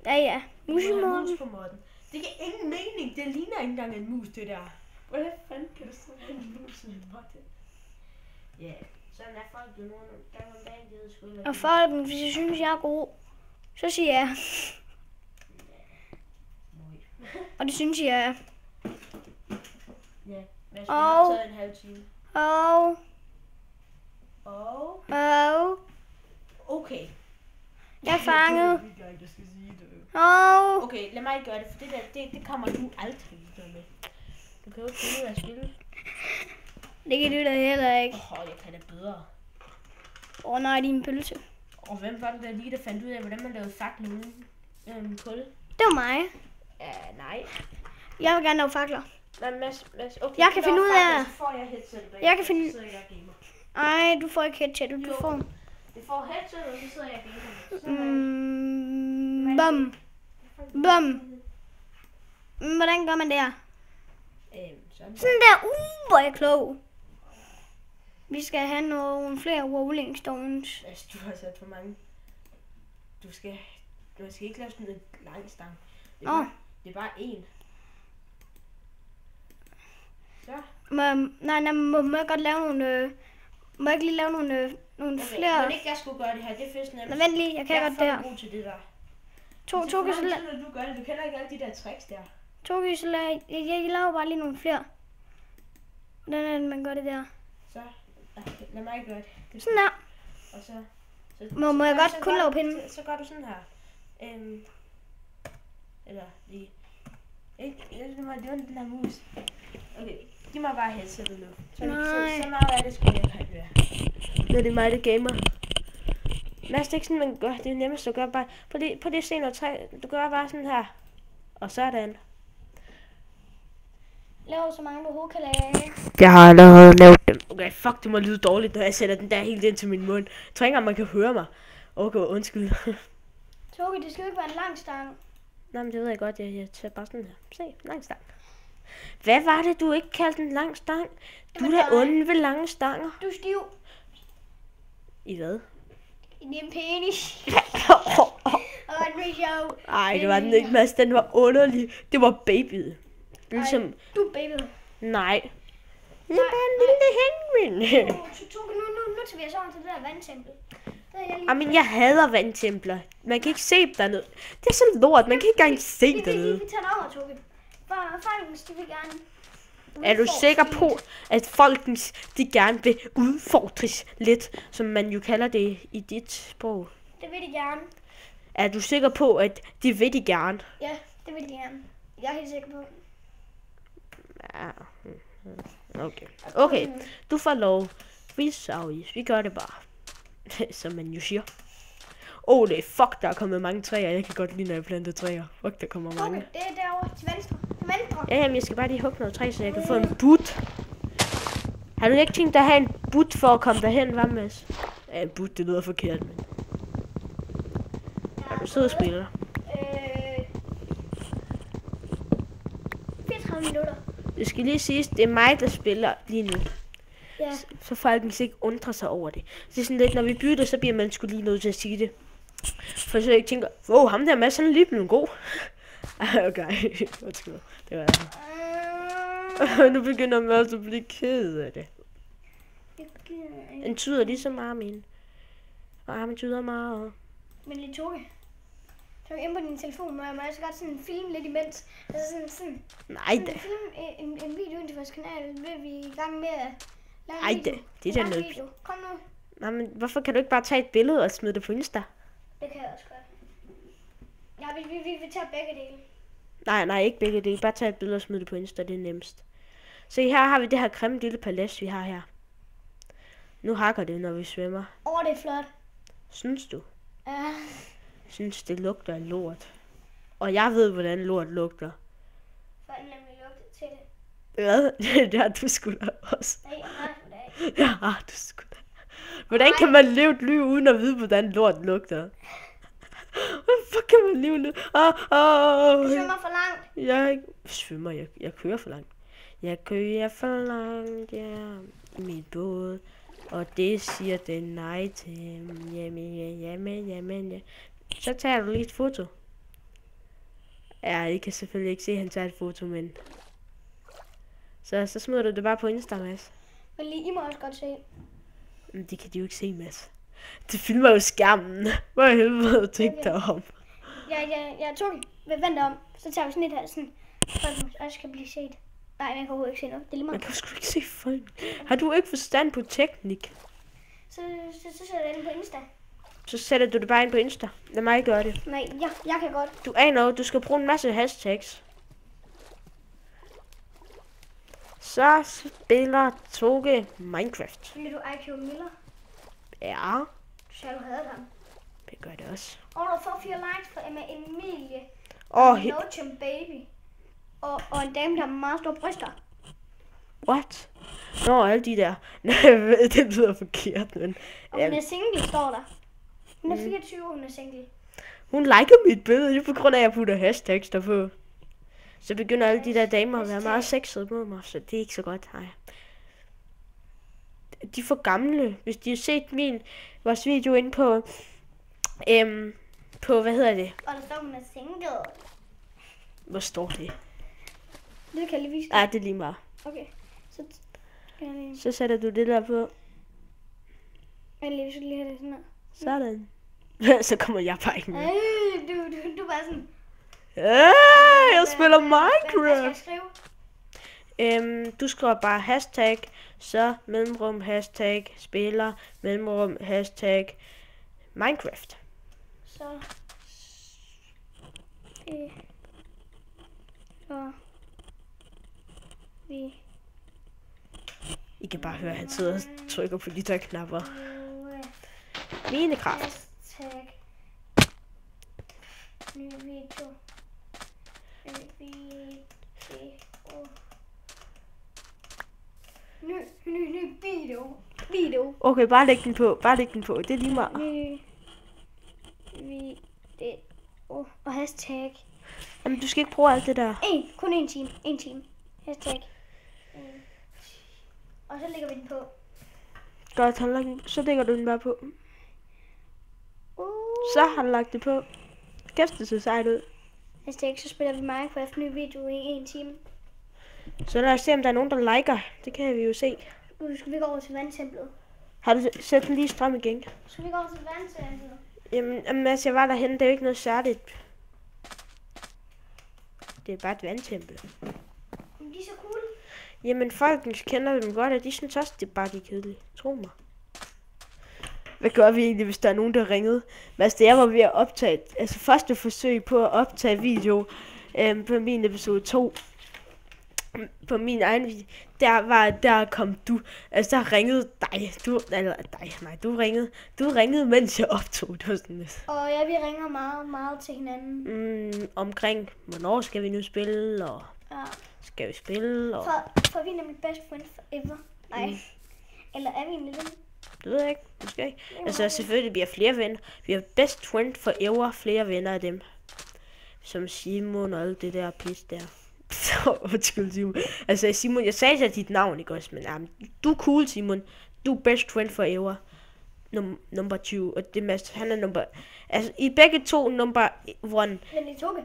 Ja.
Musemåtten. Det giver ingen mening. Det ligner ikke engang en mus, det der. Hvordan fanden kan du så have en mus i en måtte? Ja, sådan er folk jo nogle gange om dagen, det er sgu ikke.
Og folk, hvis jeg synes, jeg er god, så siger jeg. Og det synes jeg er.
Ja, men jeg har taget en halv time. Okay.
Jeg er fanget.
Okay, lad mig gøre det, for det kommer du aldrig videre med. Du kan jo ikke finde ud af at spille.
Det kan du da heller ikke.
Jeg kan da bedre.
Nej, din pølse.
Og hvem var det der lige, der fandt ud af, hvordan man lavede fakler uden kul?
Det var mig.
Nej.
Jeg vil gerne lave fakler.
Nej, Mads, okay.
Jeg kan finde ud af.
Så får jeg headset bag.
Jeg kan finde.
Så sidder jeg og gamer.
Ej, du får ikke headset, du får.
Jeg får headset, og så sidder jeg og gamer.
Bum. Hvordan gør man det her?
Sådan
der. Hvor er jeg klog. Vi skal have nogle flere rolling stones.
Altså, du har sat for mange. Du skal ikke lave sådan en lang stang. Det er bare én. Så.
Nej, må jeg godt lave nogle... Må jeg ikke lige lave nogle flere...
Men ikke jeg skulle gøre det her, det er først nemt.
Vent lige, jeg kan godt det her.
Jeg er for god til det der.
Togi,
så du gør det, du kender ikke alle de der tricks der.
Togi, så jeg laver bare lige nogle flere. Hvordan man gør det der?
Så, lad mig gøre det.
Sådan der.
Og så
må jeg godt kun lave pinde?
Så gør du sådan her. Eller lige. Ikke, det var den her mus. Okay, giv mig bare headsetet nu. Så meget af det skulle jeg kan gøre. Nu er det mig, der gamer. Mads, det er ikke sådan, man gør. Det er nemmest at gøre bare. Prøv lige at se noget træ. Du gør bare sådan her. Og sådan.
Lav så mange du overhovedet kan lave.
Jeg har allerede lavet dem. Okay, fuck, det må lyde dårligt, når jeg sætter den der helt ind til min mund. Jeg tror ikke engang, man kan høre mig. Okay, undskyld.
Togi, det skal jo ikke være en lang stang.
Nej, men det ved jeg godt. Jeg tager bare sådan her. Se, lang stang. Hvad var det, du ikke kaldte en lang stang? Du er da onde ved lange stanger.
Du er stiv.
I hvad?
I din penis.
Ej, det var den ikke, Mads. Den var underlig. Det var babyet. Ligesom...
Du er babyet.
Nej. Det er bare en lille hængvind.
Nu tager vi os over til det der vandtempel.
Jamen, jeg hader vandtempler. Man kan ikke se dernede. Det er så lort. Man kan ikke engang se dernede.
Vi tager det over, Togi. Folkens, de vil gerne...
Er du sikker på, at folkens, de gerne vil udfordres lidt, som man jo kalder det i dit sprog?
Det vil de gerne.
Er du sikker på, at de vil de gerne?
Ja, det vil de gerne. Jeg er helt sikker på.
Ja. Okay. Du får lov. Vi gør det bare. Som man jo siger. Det er fuck, der er kommet mange træer. Jeg kan godt lide, når jeg planter træer. Fuck, der kommer mange.
Okay, det er derovre til venstre.
Ja, jamen, jeg skal bare lige hugge noget træ, så jeg kan få en but. Har du ikke tænkt dig at have en but for at komme derhen, hvad Mads? Ja, en but, det lyder forkert, men... Er du sød og spiller?
34 minutter.
Det skal lige siges, det er mig, der spiller lige nu.
Ja.
Så folk ikke undrer sig over det. Det er sådan lidt, når vi bytter, så bliver man sgu lige nødt til at sige det. For så jeg ikke tænker, ham der Mads, han er lige blevet god. Okay, det var det. Nu begynder Mads at blive ked af det. Den tyder lige så meget, min. Armen tyder meget.
Men lige Togi. Togi, ind på din telefon, må jeg også godt sådan filme lidt imens. Altså sådan
nej da.
Film en video ind til vores kanal, vil vi i gang med at lave
nej da, det er da noget.
Kom nu.
Nej, men hvorfor kan du ikke bare tage et billede og smide det på Insta?
Det kan jeg også godt. Ja, vi tager begge dele.
Nej, ikke begge dele. Bare tage et billede og smide det på Insta, det er nemmest. Se, her har vi det her grimme lille palads, vi har her. Nu hakker det, når vi svømmer.
Det er flot.
Synes du?
Ja.
Synes, det lugter af lort. Og jeg ved, hvordan lort lugter.
Hvordan nemlig lugter til det?
Hvad? Det har du sgu da også.
Nej, jeg har det ikke.
Ja, du sgu da. Hvordan kan man leve et liv uden at vide, hvordan lort lugter? Hvordan fuck kan man leve det?
Du svømmer for langt.
Jeg svømmer, jeg kører for langt. Jeg kører for langt, ja, i min båd. Og det siger den nej til. Jamen. Så tager du lige et foto. Ja, I kan selvfølgelig ikke se, at han tager et foto, men... Så smider du det bare på Insta, Mads.
Men lige, I må også godt se.
Men det kan de jo ikke se, Mads. Det filmer jo skærmen. Hvad i helvede tænkte dig om?
Jeg tog det. Vent om. Så tager vi sådan et her, sådan, for at det også kan blive set. Nej, man kan overhovedet ikke se noget. Det er lige
Man
meget.
kan sgu ikke se folk. Har du ikke forstand på teknik?
Så sætter jeg den på Insta.
Så sætter du det bare ind på Insta. Lad mig gøre det.
Nej, jeg kan godt.
Du aner jo, du skal bruge en masse hashtags. Så spiller Toge Minecraft.
Vil du IQ Miller?
Ja,
Du sagde, du havde ham.
det gør det også.
Og du får 4 likes fra Emma Emilie.
Åh,
Nochum Baby. Og en dame, der har meget store bryster.
what? Nå, alle de der. Nej, det lyder forkert, men...
Og hun er single, står der. Hun er 24, hun er single.
Hun liker mit billede, det er på grund af, at jeg putter hashtags derpå. Så begynder alle de der damer at være meget sexede på mig, så det er ikke så godt, nej. De er for gamle. Hvis de har set vores video inde på, hvad hedder det?
Og der står, hun er single.
Hvor står det?
Det kan jeg lige vise dig.
Ja, det er lige meget.
Okay, så skal jeg lige...
Så sætter du det der på.
Jeg skal lige have det sådan her.
Sådan. Så kommer jeg bare ikke med.
Du er bare sådan...
Jeg spiller
Hvad skal
Minecraft.
jeg skrive?
Du skriver bare hashtag, så mellemrum hashtag, spiller, mellemrum hashtag, Minecraft.
Så vi
I kan bare høre, at han sidder og trykker på de der knapper. Minecraft.
hashtag ny video. Ny video.
Okay, bare læg den på. Det er lige meget.
Ny video. Og hashtag.
Jamen, du skal ikke bruge alt det der.
Kun en time. Hashtag. Og så lægger vi den på.
Godt, så lægger du den bare på. Så har han lagt det på. Kæft, det ser sejt ud.
Hashtag, så spiller vi Minecraft ny video i 1 time.
Så lad os se, om der er nogen, der liker. Det kan vi jo se.
Nu skal vi gå over til vandtemplet.
Har du sat den lige strøm igen?
Skal vi gå over til vandtemplet?
Jamen, altså, jeg var derhen. Det er jo ikke noget særligt. Det er bare et vandtempel.
Men de er så cool.
Jamen, folk kender dem godt, og de synes også, det er bare de kedelige. Tro mig. Hvad gør vi egentlig, hvis der er nogen, der ringede? Men altså, jeg var ved at optage, altså første forsøg på at optage video på min episode 2. På min egen video, der kom du, altså der ringede dig, du ringede, mens jeg optog, det var sådan lidt.
Og ja, vi ringer meget, meget til hinanden.
Omkring, hvornår skal vi nu spille, og skal vi spille, og...
For vi er nemlig best friends forever. Nej. Eller er vi egentlig det?
Det ved jeg ikke, måske ikke. Altså selvfølgelig bliver flere venner. Vi har best friend forever, flere venner af dem. Som Simon og alt det der pis der. Undskyld, Simon. Altså Simon, jeg sagde til dit navn, ikke også? Men du er cool, Simon. Du er best friend forever. Number 20. Og det Mads, han er number... Altså I begge to number 1.
Men I Toge?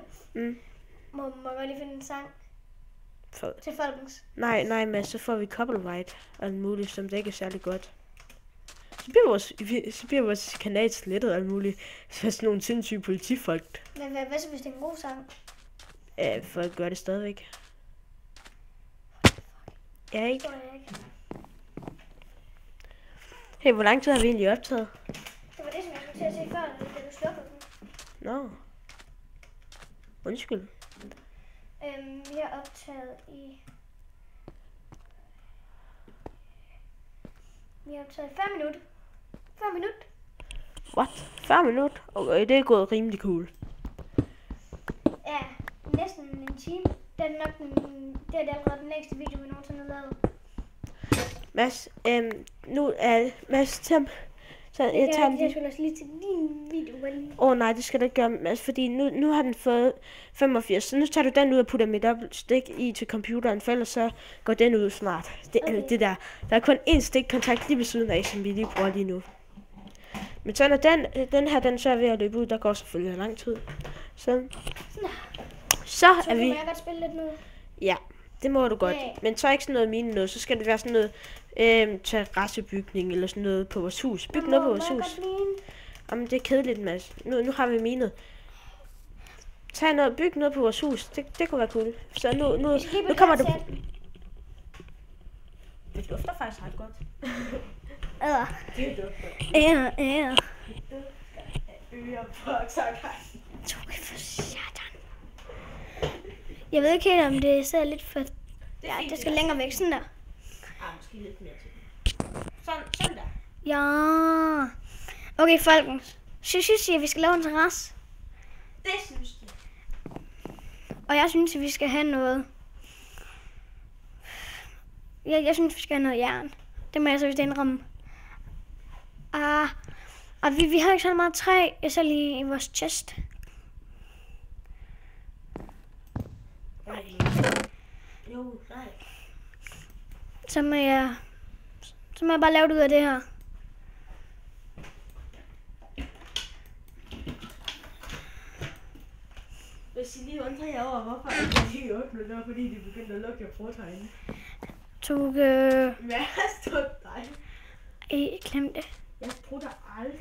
Må jeg lige finde en sang? Til folkens.
Nej, Mads, så får vi copyright og alt muligt, som det ikke er særlig godt. Så bliver vores kanal slettet og alt muligt. Så er sådan nogle sindssyge politifolk.
Men hvad så, hvis det er en god sang?
Folk gør det stadigvæk. Ja, ikke? Hey, hvor lang tid har vi egentlig optaget?
Det var det, som jeg skulle til at se før, da du slukkede den.
Nå. Undskyld.
Vi har optaget i... Vi har taget 5 minutter. 5 minutter.
What? 5 minutter? Okay, det er gået rimelig cool.
Ja, næsten en time. Det er nok det er allerede den længste video, vi nogensinde har lavet.
Mads, nu er Mads, så jeg tager
Jeg skulle også lige til din video.
Nej, det skal du ikke gøre, Mads, fordi nu har den fået 85, så nu tager du den ud og putter mit dobbeltstik i til computeren, for ellers så går den ud snart. Det der er kun én stikkontakt lige ved siden af, som vi lige bruger lige nu. Men så når den så er ved at løbe ud, der går selvfølgelig lang tid. Så er vi...
Så må jeg godt spille lidt nu?
Ja, det må du godt.
Okay.
Men så ikke sådan noget mine noget, så skal det være sådan noget terrassebygning eller sådan noget på vores hus. Byg noget på vores hus. Jamen, det er kedeligt, Mads. Nu har vi minet. Byg noget på vores hus. Det kunne være cool. Så nu kommer du... Det dufter faktisk ret godt. Det dufter.
Jeg ved ikke helt, om det sidder lidt for... Ja, det skal længere væk, sådan der.
Måske lidt mere til. Sådan der.
Ja. Okay, folkens. Synes I, at vi skal lave en terrasse?
Det synes jeg.
Og jeg synes, at vi skal have noget... Jeg synes, vi skal have noget jern. Det må jeg så vist indrømme. Og vi har ikke så meget træ. Jeg så lige i vores chest.
Nej.
Så må jeg bare lave det ud af det her.
Hvis I lige undrer jer over, hvorfor jeg ikke åbner det, fordi de begyndte at lukke jer fortegn. Hvad stod dig?
Glem det.
Jeg prutter aldrig.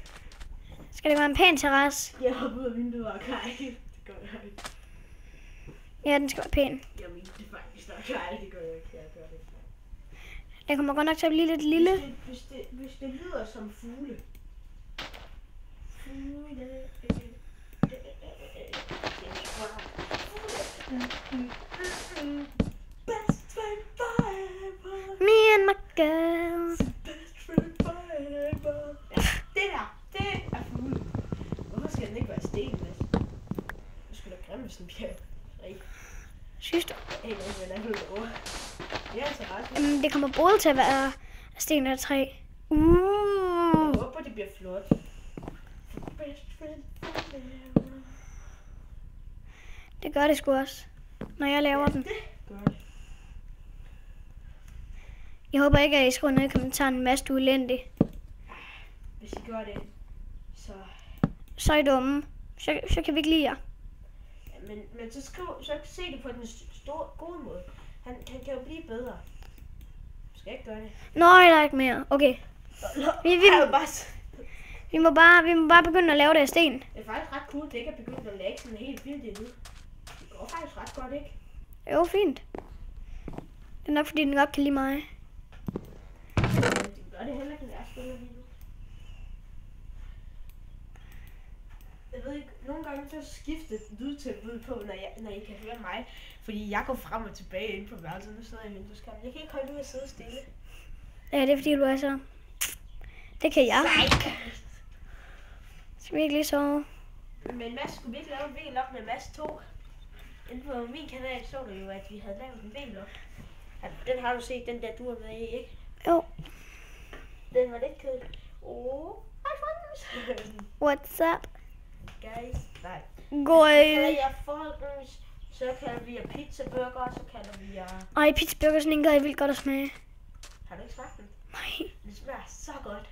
Skal det være en pæn terrasse?
Jeg hopper ud af vinduet og kaj. Det gør jeg ikke.
Ja, den skal være pæn.
Jeg mener det faktisk nok. Nej, det gør jeg ikke. Jeg gør det ikke.
Den kommer godt nok til at blive lidt lille.
Hvis det lyder som fugle. Best friend forever.
Me and my girl.
Best friend forever. Ja, det er fugle. Hvorfor skal den ikke være sten, Mads? Du skal da grimme, hvis den bliver rig.
Synes du?
Jeg aner ikke, hvad det er altså ret.
Det kommer både til at være sten og træ.
Jeg håber, det bliver flot. Best friend forever.
Det gør det sgu også, når jeg laver den.
Det gør det.
Jeg håber ikke, at I skriver ned i kommentaren, Mads, du er elendig.
Hvis I gør det,
så er I dumme. Så kan vi ikke lide jer.
Ja, men så se det på den gode måde. Han kan jo blive bedre. Du skal ikke gøre det.
Nej, der er ikke mere. Okay. Vi må bare begynde at lave det af sten.
Det er faktisk ret cool, at det ikke er begyndt at lægge sådan helt vildt endnu. Det går faktisk ret godt, ikke?
Jo, fint. Det er nok fordi, den godt kan lide mig.
Det gør det heller ikke, når jeg spiller lige nu. Jeg ved ikke, nogle gange så skifter lydtempoet på, når I kan høre mig. Fordi jeg går frem og tilbage ind på værelset. Nu sidder jeg i vindueskarmen. Jeg kan ikke holde ud at sidde stille.
Ja, det er fordi, du er så... Det kan jeg. Skal vi ikke lige sove?
Men Mads, skulle vi ikke lave en vlog med Mads 2? Inde på min kanal så du jo, at vi havde lavet en vlog. Den har du set, den der du er med i, ikke?
Jo.
Den var lidt kedelig. Hej folkens!
What's up?
Guys, nej.
Guys.
Ja, folkens. Så kalder vi jer pizzaburger, så kalder vi jer...
Ej, pizzaburger sådan en gad jeg vildt godt at smage.
Har du ikke smagt den?
Nej.
Det smager så godt.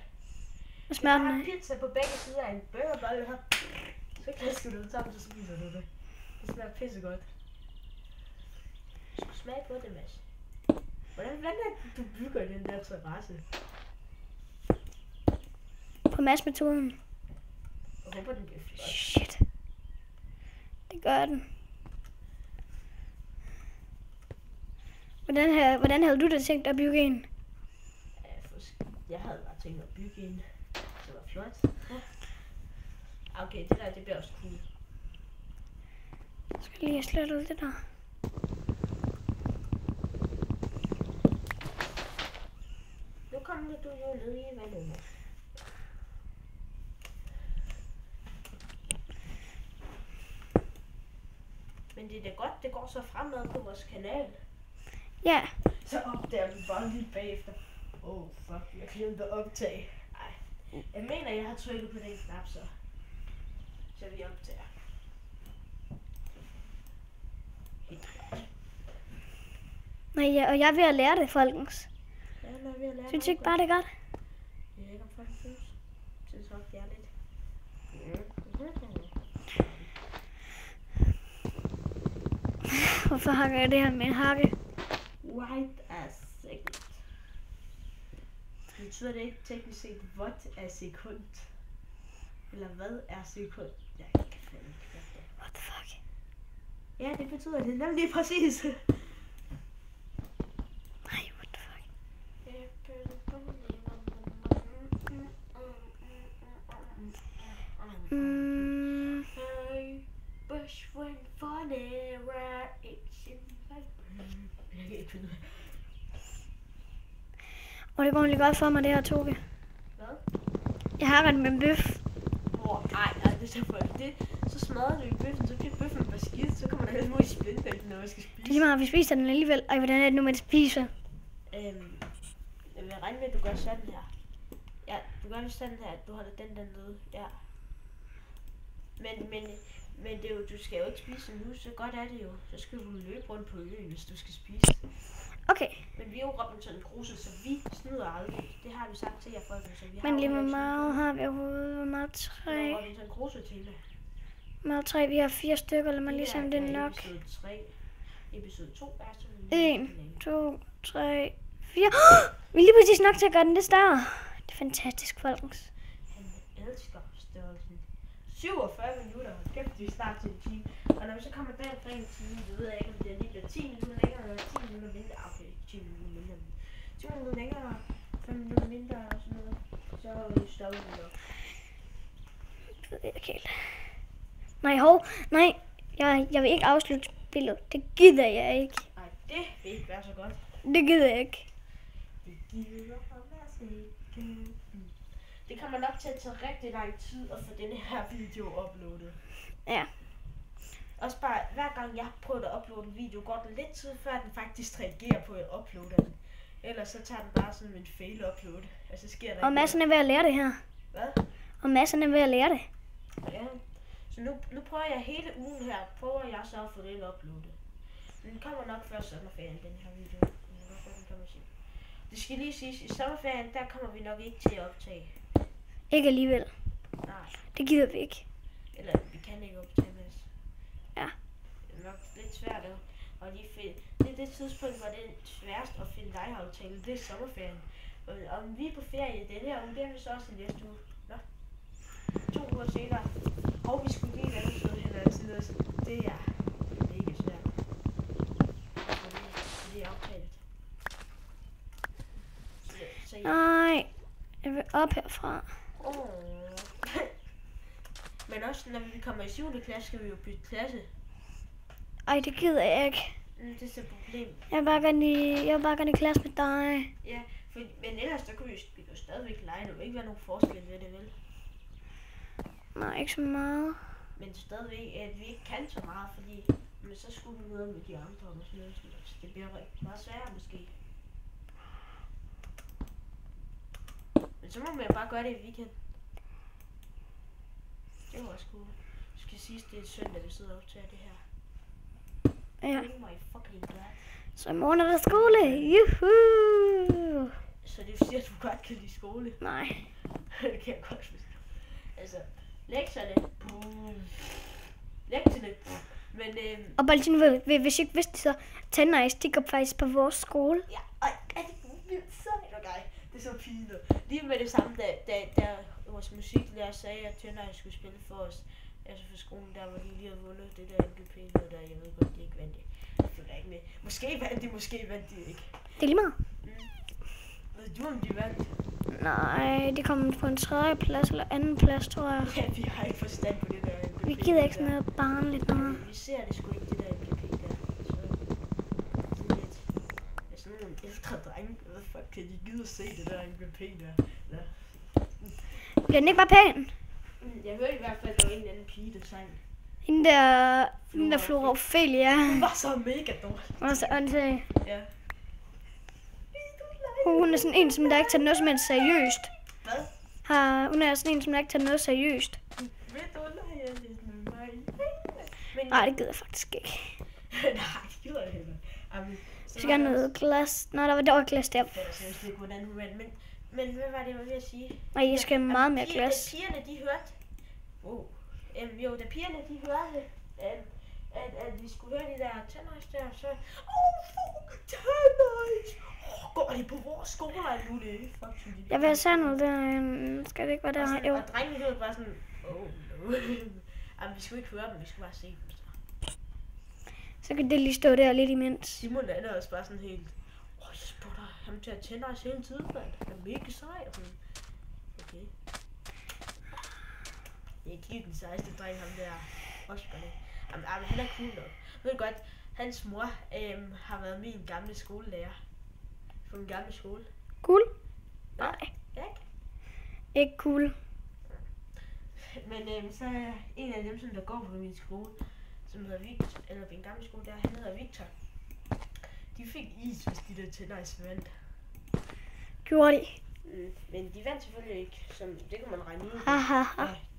Hvad smager den
Jeg
af?
har pizza på begge sider af en burgerbolle her. Så klasker du det sammen, så spiser du det. Det smager pissegodt. Du skal smage på det, Mads. Hvordan er det, du bygger den der terrasse?
På Mads-metoden.
Jeg håber, den bliver flot.
Shit. Det gør den. Hvordan havde du da tænkt dig at bygge en?
Jeg havde bare tænkt mig at bygge en. Det var flot. Ja. Okay, det der, det bliver også cool.
Jeg skal lige have slettet det der.
Nu kommer du jo ned i vandet. Men det er da godt, det går så fremad på vores kanal.
Ja.
Så opdager vi bare lige bagefter. Fuck, jeg glemte at optage. Ej, jeg mener, jeg har trykket på den knap, så vi optager.
Nej, ja, og jeg er ved at lære det, folkens.
Ja, jeg er ved at lære.
Synes I ikke bare, det er godt?
Jeg ved ikke, om folk synes. Jeg synes nok, det er lidt.
Hvorfor hakker jeg det her med en hakke?
White as second. Betyder det ikke teknisk set, what er sekund? Eller hvad er sekund? Jeg kan fandme ikke fatte det.
What the fuck?
Ja, det betyder det nemlig præcis.
Nej, what the fuck?
Bush went forever, it's in my brain. Jeg kan ikke finde ud af.
Og det går egentlig godt for mig, det her, Toge.
Hvad?
Jeg har ret med en bøf.
Nej, det er så folk. Så smadrer du i bøffen, så bliver bøffen bare skidt, så kommer der helt muligt spændende, når jeg skal spise.
Det er lige meget, vi spiser den alligevel. Ej, hvordan er det nu med det spiser?
Jeg vil regne med, at du gør sådan her. Ja, du gør det sådan her, at du holder den der nede. Ja. Men det er jo, du skal jo ikke spise nu, så godt er det jo. Så skal du løbe rundt på øen, hvis du skal spise.
Okay.
Men vi er jo Robinson Crusoe, så vi snyder aldrig. Det har vi sagt til jer folk, så vi har.
Men lige hvor meget har vi overhovedet? Hvor meget 3?
Robinson Crusoe tema.
Meget 3, vi har 4 stykker, eller man ligesom det er nok.
Episode 3. Episode 2 er sådan
1, 2, 3, 4. Vi er lige præcis nok til at gøre den det større. Det er fantastisk, folkens.
Han elsker størrelsen. 47 minutter. Kæft, vi er snart til en time. Og når vi så kommer deromkring en time, så ved jeg ikke, om det lige bliver 10 minutter længere, eller 10 minutter mindre. Okay, 10 minutter mindre. 10 minutter længere, 5 minutter mindre og sådan noget. Så stopper vi nok.
Det ved jeg ikke helt. Nej, jeg vil ikke afslutte spillet. Det gider jeg ikke.
Nej, det vil ikke være så godt.
Det gider jeg ikke.
Det gider være så ikke. Det kommer nok til at tage rigtig lang tid at få denne her video uploadet.
Ja.
Også bare, hver gang jeg prøver at uploade en video, går det lidt tid før den faktisk reagerer på at uploade den. Ellers så tager den bare sådan en fail upload. Altså sker der
Og masserne er ved at lære det her.
Hvad?
Og masserne er ved at lære det.
Ja. Så nu prøver jeg hele ugen her, prøver jeg så at få det uploadet. Den kommer nok før sommerferien, den her video. Det skal lige siges, i sommerferien, der kommer vi nok ikke til at optage.
Ikke alligevel.
Nej.
Det gider vi ikke.
Eller vi kan ikke optage med os.
Ja.
Det er nok lidt svært at lige finde. Det er det tidspunkt, hvor det er sværest at finde legeaftale. Det er sommerferien. Og om vi er på ferie i den her uge, det er vi så også i næste uge. Nå. 2 uger senere. Og vi skulle lige lave sådan eller sådan noget. Det er mega svært. Det er aftalt. Så ja.
Nej. Jeg vil op herfra.
Men også når vi kommer i 7. klasse, skal vi jo bytte klasse.
Ej, det gider jeg ikke.
Det er så et problem.
Jeg vil bare gerne i klasse med dig.
Ja, men ellers der kunne vi jo stadigvæk lege. Der vil ikke være nogen forskel ved det, vel?
Nej, ikke så meget.
Men stadigvæk, at vi ikke kan så meget, fordi men så skulle vi møde med de andre og sådan noget. Så det bliver rigtig meget sværere måske. Men så må man bare gøre det i weekend. Det var også cool. Du skal sige, det er søndag, vi sidder og optager det her.
Ja.
Oh my fucking god.
Så i morgen er der skole. Juhu!
Så det vil sige, at du godt kan lide skole?
Nej.
Det kan jeg godt forstå. Altså, lektierne. Lektierne. Men
Og bare lige hvis I ikke vidste det, så Tennice, de går faktisk på vores skole.
ja, ej, er det vildt sejt, okay? Det er så pinligt. Lige med det samme, da vores musiklærer sagde, at Tennice skulle spille for os. Altså for skolen, der hvor de lige havde vundet det der MGP, noget der, jeg ved godt, de ikke vandt det. Jeg følger ikke med. Måske vandt de ikke.
Det er lige meget.
Ved du, om de vandt?
Nej, de kom på en 3. plads eller 2. plads, tror jeg.
Ja, vi har ikke forstand på det der MGP.
Vi gider ikke sådan noget barnligt noget.
Vi ser det sgu ikke, det der MGP der. Så det er lidt. Altså, ældre drenge. Hvad fuck kan de gide at se det der MVP der? Ja.
Bliver den ikke bare pæn?
Jeg hørte i hvert fald, at der var en eller anden pige, der sang.
Hende der Flora Ophelia.
Hun var så mega dårlig.
Hun var så åndssvag.
Ja.
Hun er sådan en, som der ikke tager noget som helst seriøst.
Hvad?
Hun er sådan en, som der ikke tager noget seriøst.
Ved du, lege lidt med mig?
Nej, det gider jeg faktisk ikke.
Nej, det gider jeg heller.
Så skal jeg noget glas. Nå, der var glas der.
Jeg synes ikke, hvordan hun vandt, men hvad var det, jeg var ved at sige?
Nej, jeg skal have meget mere glas.
Da pigerne, de hørte... da pigerne, de hørte, at vi skulle høre de der Tennejs der, så... Fuck, Tennejs! Går de på vores skoler nu, det er fuck.
Jeg vil have sådan noget der. Skal det ikke være der? Jo.
Og drengene hørte bare sådan... no. Jamen, vi skulle ikke høre dem, vi skulle bare se dem.
Så kan det lige stå der lidt imens.
Simon er også bare sådan helt... jeg spotter ham til at tænde os hele tiden, mand. Han er mega sej. Okay. Det er ikke den sejeste dreng, ham der. Oscar, det. Jamen, han er cool nok. Ved du godt, hans mor har været min gamle skolelærer. På min gamle skole.
Cool?
Ja.
Nej.
Ja,
ikke cool.
Men så er en af dem, som der går på min skole, som hedder Victor, eller min gamle skole der, han hedder Victor. De fik is, hvis de der Tennejs vandt.
Gjorde de?
Men de vandt selvfølgelig ikke, som det kan man regne ud.
Haha.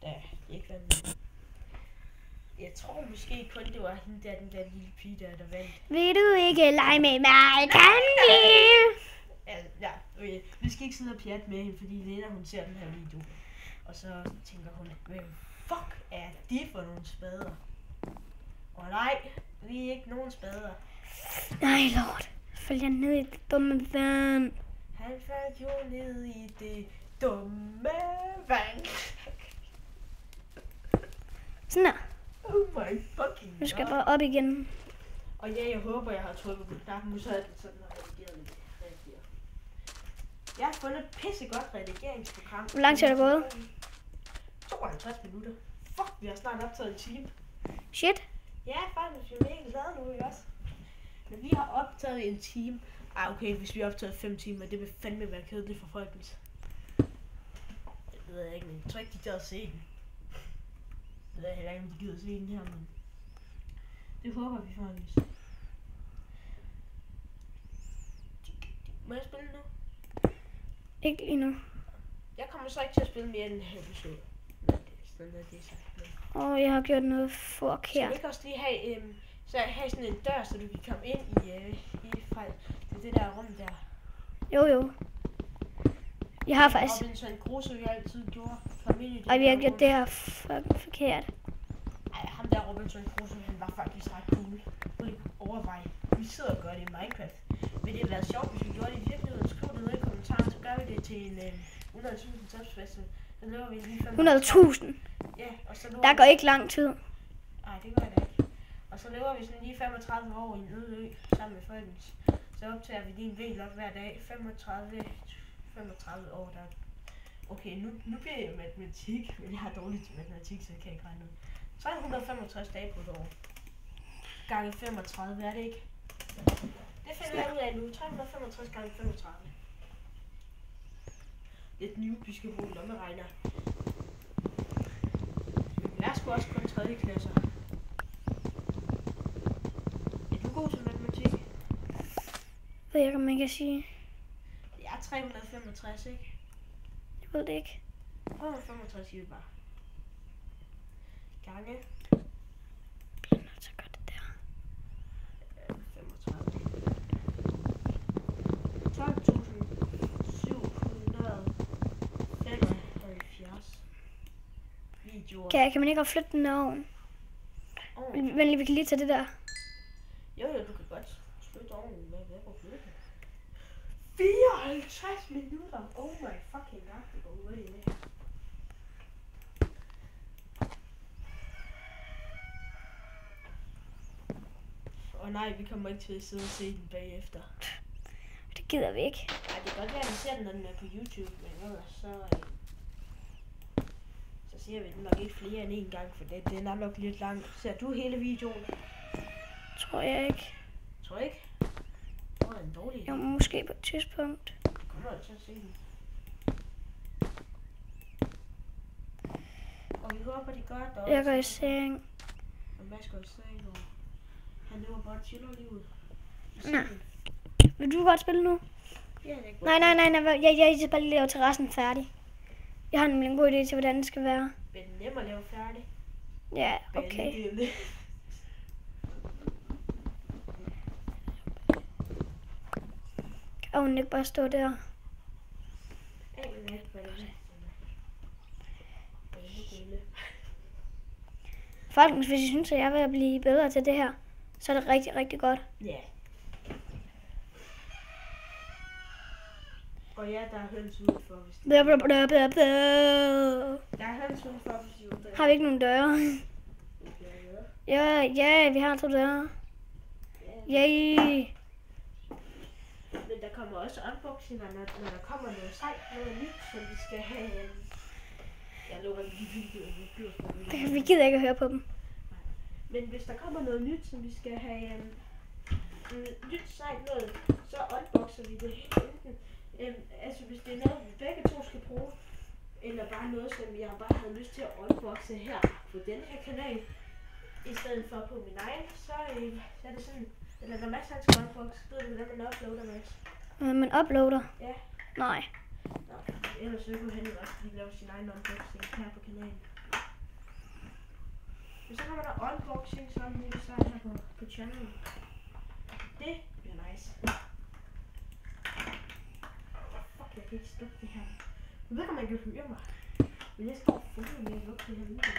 Ja, de ikke vandt. Jeg tror måske kun, det var hende der, den der lille pige der vandt.
Vil du ikke lege med mig, kan vi?
Ja, okay. Vi skal ikke sidde og pjatte med hende, fordi Lena, hun ser den her video. Og så tænker hun, hvad fuck er det for nogle spader? Og nej, vi er ikke nogen spader.
Nej, lort. Følg jeg ned i det dumme vand.
Han faldt jo ned i det dumme vand.
Sådan der.
Oh my fucking
Nu skal jeg op igen.
Og ja, jeg håber, jeg har trykket på knappen, så er det sådan, at redigeret lidt. Jeg har fundet et pissegodt redigeringsprogram.
Hvor lang tid er det gået?
52 minutter. Fuck, vi har snart optaget en time.
Shit.
Ja, faktisk, vi er mega glade nu, ikke også? Men vi har optaget en time. Okay, hvis vi har optaget 5 timer, det vil fandme være kedeligt for folkens. Det ved jeg ikke, men jeg tror ikke, de gider at se den. Det ved jeg heller ikke, om de gider at se den her, men... Det håber vi faktisk. Må jeg spille nu?
Ikke lige nu.
Jeg kommer så ikke til at spille mere end en halv episode. Men det er sådan noget, det er sagt.
Jeg har gjort noget
Skal
forkert.
vi ikke også lige have sådan en dør, så du kan komme ind i fejl? Det der rum der.
Jo. Jeg har faktisk...
Robinson Crusoe, jeg altid gjorde. Kom ind i det.
Ej, vi har gjort det her forkert.
Ej, ham der Robinson Crusoe, han var faktisk ret cool. Prøv lige at overveje. Vi sidder og gør det i Minecraft. Men det har været sjovt, hvis vi gjorde det i virkeligheden. Skriv det ned i kommentaren, så gør vi det til en 100.000 subscribers. Så løber vi lige
100.000.
Ja, og så
Der går ikke lang tid.
Nej, det gør det ikke. Og så lever vi sådan lige 35 år i en øde ø sammen med folkens. Så optager vi lige en vlog hver dag. 35 år der. Okay, nu bliver jeg matematik, men jeg har dårligt til matematik, så jeg kan ikke regne ud. 365 dage på et år. Gange 35, er det ikke? Det finder jeg ud af nu. 365 gange 35. Et ny skal bruge lommeregner. Jeg er sgu også kun 3. klasser. Er du god til matematik?
Ved jeg ikke, om man kan sige.
Jeg er 365, ikke?
Jeg ved det ikke.
365 siger vi bare. Gange.
Jeg er nødt til at gøre det der.
35. 12.775 videoer.
Kan man ikke flytte den oven? Men vi kan lige tage det der.
Jo, du kan godt flytte oven. Hvad går flytte? 54 minutter! Oh my fucking god, det går hurtigt i det. Nej, vi kommer ikke til at sidde og se den bagefter.
Det gider vi ikke.
Nej, det kan godt være, at vi ser den, når den er på YouTube, men ellers så ser vi den nok ikke flere end en gang, for den er nok lidt lang. Ser du hele videoen?
Tror jeg ikke.
Tror ikke? en dårlig idé.
Jo, måske på et tidspunkt.
Kommer du til at se den? Og vi håber, de gør det.
Jeg går i seng.
Og Mads går i seng, og han lever bare chillerlivet.
Nej. Vil du godt spille nu?
Ja, det er
Nej. Jeg skal bare lige lave terrassen færdig. Jeg har nemlig en god idé til, hvordan det skal være.
Men det er nemt at lave færdig.
Ja, okay. Kan hun ikke bare stå der? Folkens, hvis I synes, at jeg er ved at blive bedre til det her, så er det rigtig, rigtig godt.
Ja. Og ja, der er høns udenfor, hvis det
Der
er høns udenfor, hvis de er.
har vi ikke nogen døre? Ja, vi har 2 døre. Yay!
Men der kommer også unboxinger, når der kommer noget sejt, noget nyt, som vi skal have. Jeg lukker lige videoen.
Vi gider ikke at høre på dem.
Men hvis der kommer noget nyt, som vi skal have nyt sejt noget, så unboxer vi det enten. Altså hvis det er noget, vi begge to skal bruge, eller bare noget, som jeg bare havde lyst til at unboxe her på den her kanal, i stedet for på min egen, så er det sådan, eller når Mads han skal unboxe, ved du, hvordan man uploader, Mads?
Man uploader?
Ja.
Nej.
Nå, ellers så kunne han jo også lige lave sin egen unboxing her på kanalen. Men så kommer der unboxing, så er det så her på channelen. Det bliver nice. Fuck, jeg kan ikke stoppe det her. Jeg ved ikke, om man kan høre mig. Men jeg skal få det med at lukke det her video.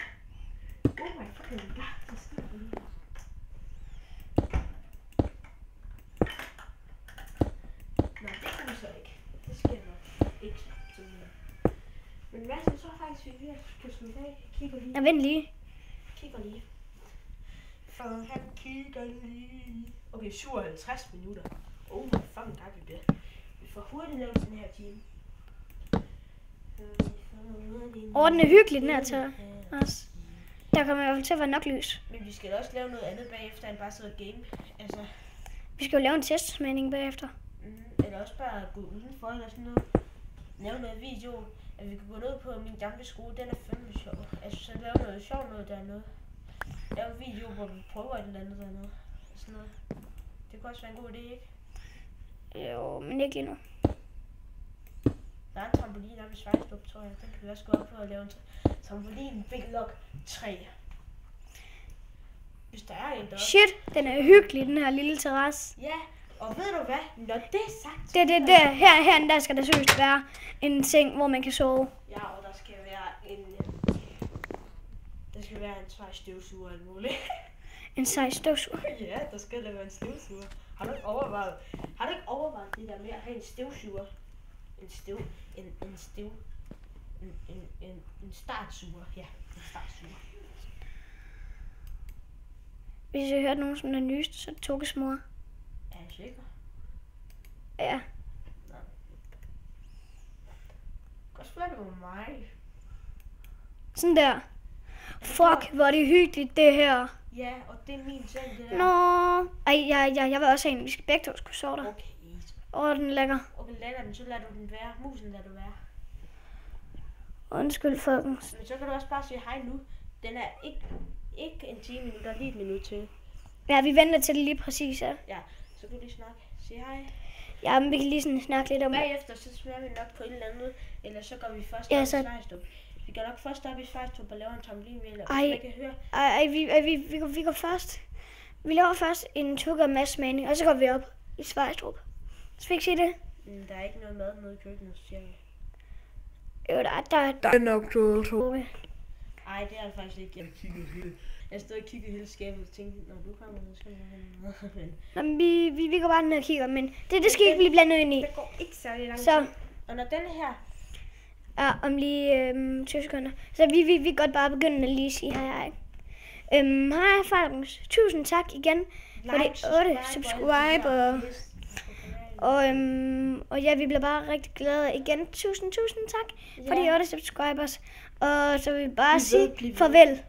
Oh my fucking god, det sker det her. Nej, det kan vi så ikke. Det sker nok ikke sådan her. Men hvad så faktisk, vi kan slutte af? Kigger lige.
Jeg vent lige.
Kigger lige. For han kigger lige. Okay, 57 minutter. Oh my fucking god, vi bliver. Vi får hurtigt lavet sådan her time.
Den er hyggelig, den her til os. Der kommer i hvert fald til at være nok lys.
Men vi skal også lave noget andet bagefter, end bare sidde og game. Altså.
Vi skal jo lave en testsmagning bagefter.
Eller også bare gå udenfor eller sådan noget. Lave noget video. At vi kan gå ned på min gamle skole, den er fandme sjov. Altså så lave noget sjovt noget dernede. Lave en video, hvor vi prøver et eller andet dernede. Sådan noget. Det kunne også være en god idé, ikke?
Jo, men ikke lige nu.
Der er en trampolin oppe i Svejstrup, tror jeg. Den kan vi også gå op på og lave en trampolin Big Lock 3. Hvis der er en der.
Shit, den er hyggelig, den her lille terrasse.
Ja, og ved du hvad? Når det er sagt...
Her der skal der seriøst være en seng, hvor man kan sove.
Ja, og der skal være en... Der skal være en sej støvsuger og alt muligt.
En sej støvsuger?
Ja, der skal der være en støvsuger. Har du ikke overvejet det der med at have en støvsuger? En startsuger. Ja, en startsuger.
Hvis jeg hørte nogen som den nyeste, så er det Tokes mor.
Er jeg sikker?
Ja.
Nå. Godt spørge det med mig.
Sådan der. Fuck, hvor er det hyggeligt det her.
Ja, og det er min seng, det der.
Nå. Jeg vil også have en. Vi skal begge to skulle sove der.
Okay.
Den er lækker.
Okay, lader den, så lader du den være. Musen lader du være.
Undskyld, folkens.
Men så kan du også bare sige hej nu. Den er ikke en 10 minutter, lige et minut til.
Ja, vi venter til det lige præcis, ja.
Ja, så kan du lige snakke. Sige hej.
Ja, men vi kan lige sådan snakke lidt om...
Bagefter, så smager vi nok på et eller andet. Eller så går vi først op i Svejstrup. Vi går nok først op i Svejstrup og laver en trampolin, eller man kan høre.
Vi går først. Vi laver først en tur med smagning, og så går vi op i Svejstrup. Så vi ikke sige det?
Der er ikke noget mad nede i køkkenet, siger vi.
Jo, der er nok to.
Ej, det er det faktisk ikke. Jeg stod og kiggede hele skabet og tænkte, når du kommer, så skal jeg
noget. Vi går bare ned og kigger, men det skal ikke blive blandet ind i.
Det går ikke særlig lang tid.
Så.
Og når denne her...
Ja, om lige 20 sekunder. Så vi kan godt bare begynde at lige sige hej. Hej, folkens. Tusind tak igen for de 8 subscriber. Og ja, vi bliver bare rigtig glade igen. Tusind tak for de 8 subscribers. Og så vil vi bare sige farvel.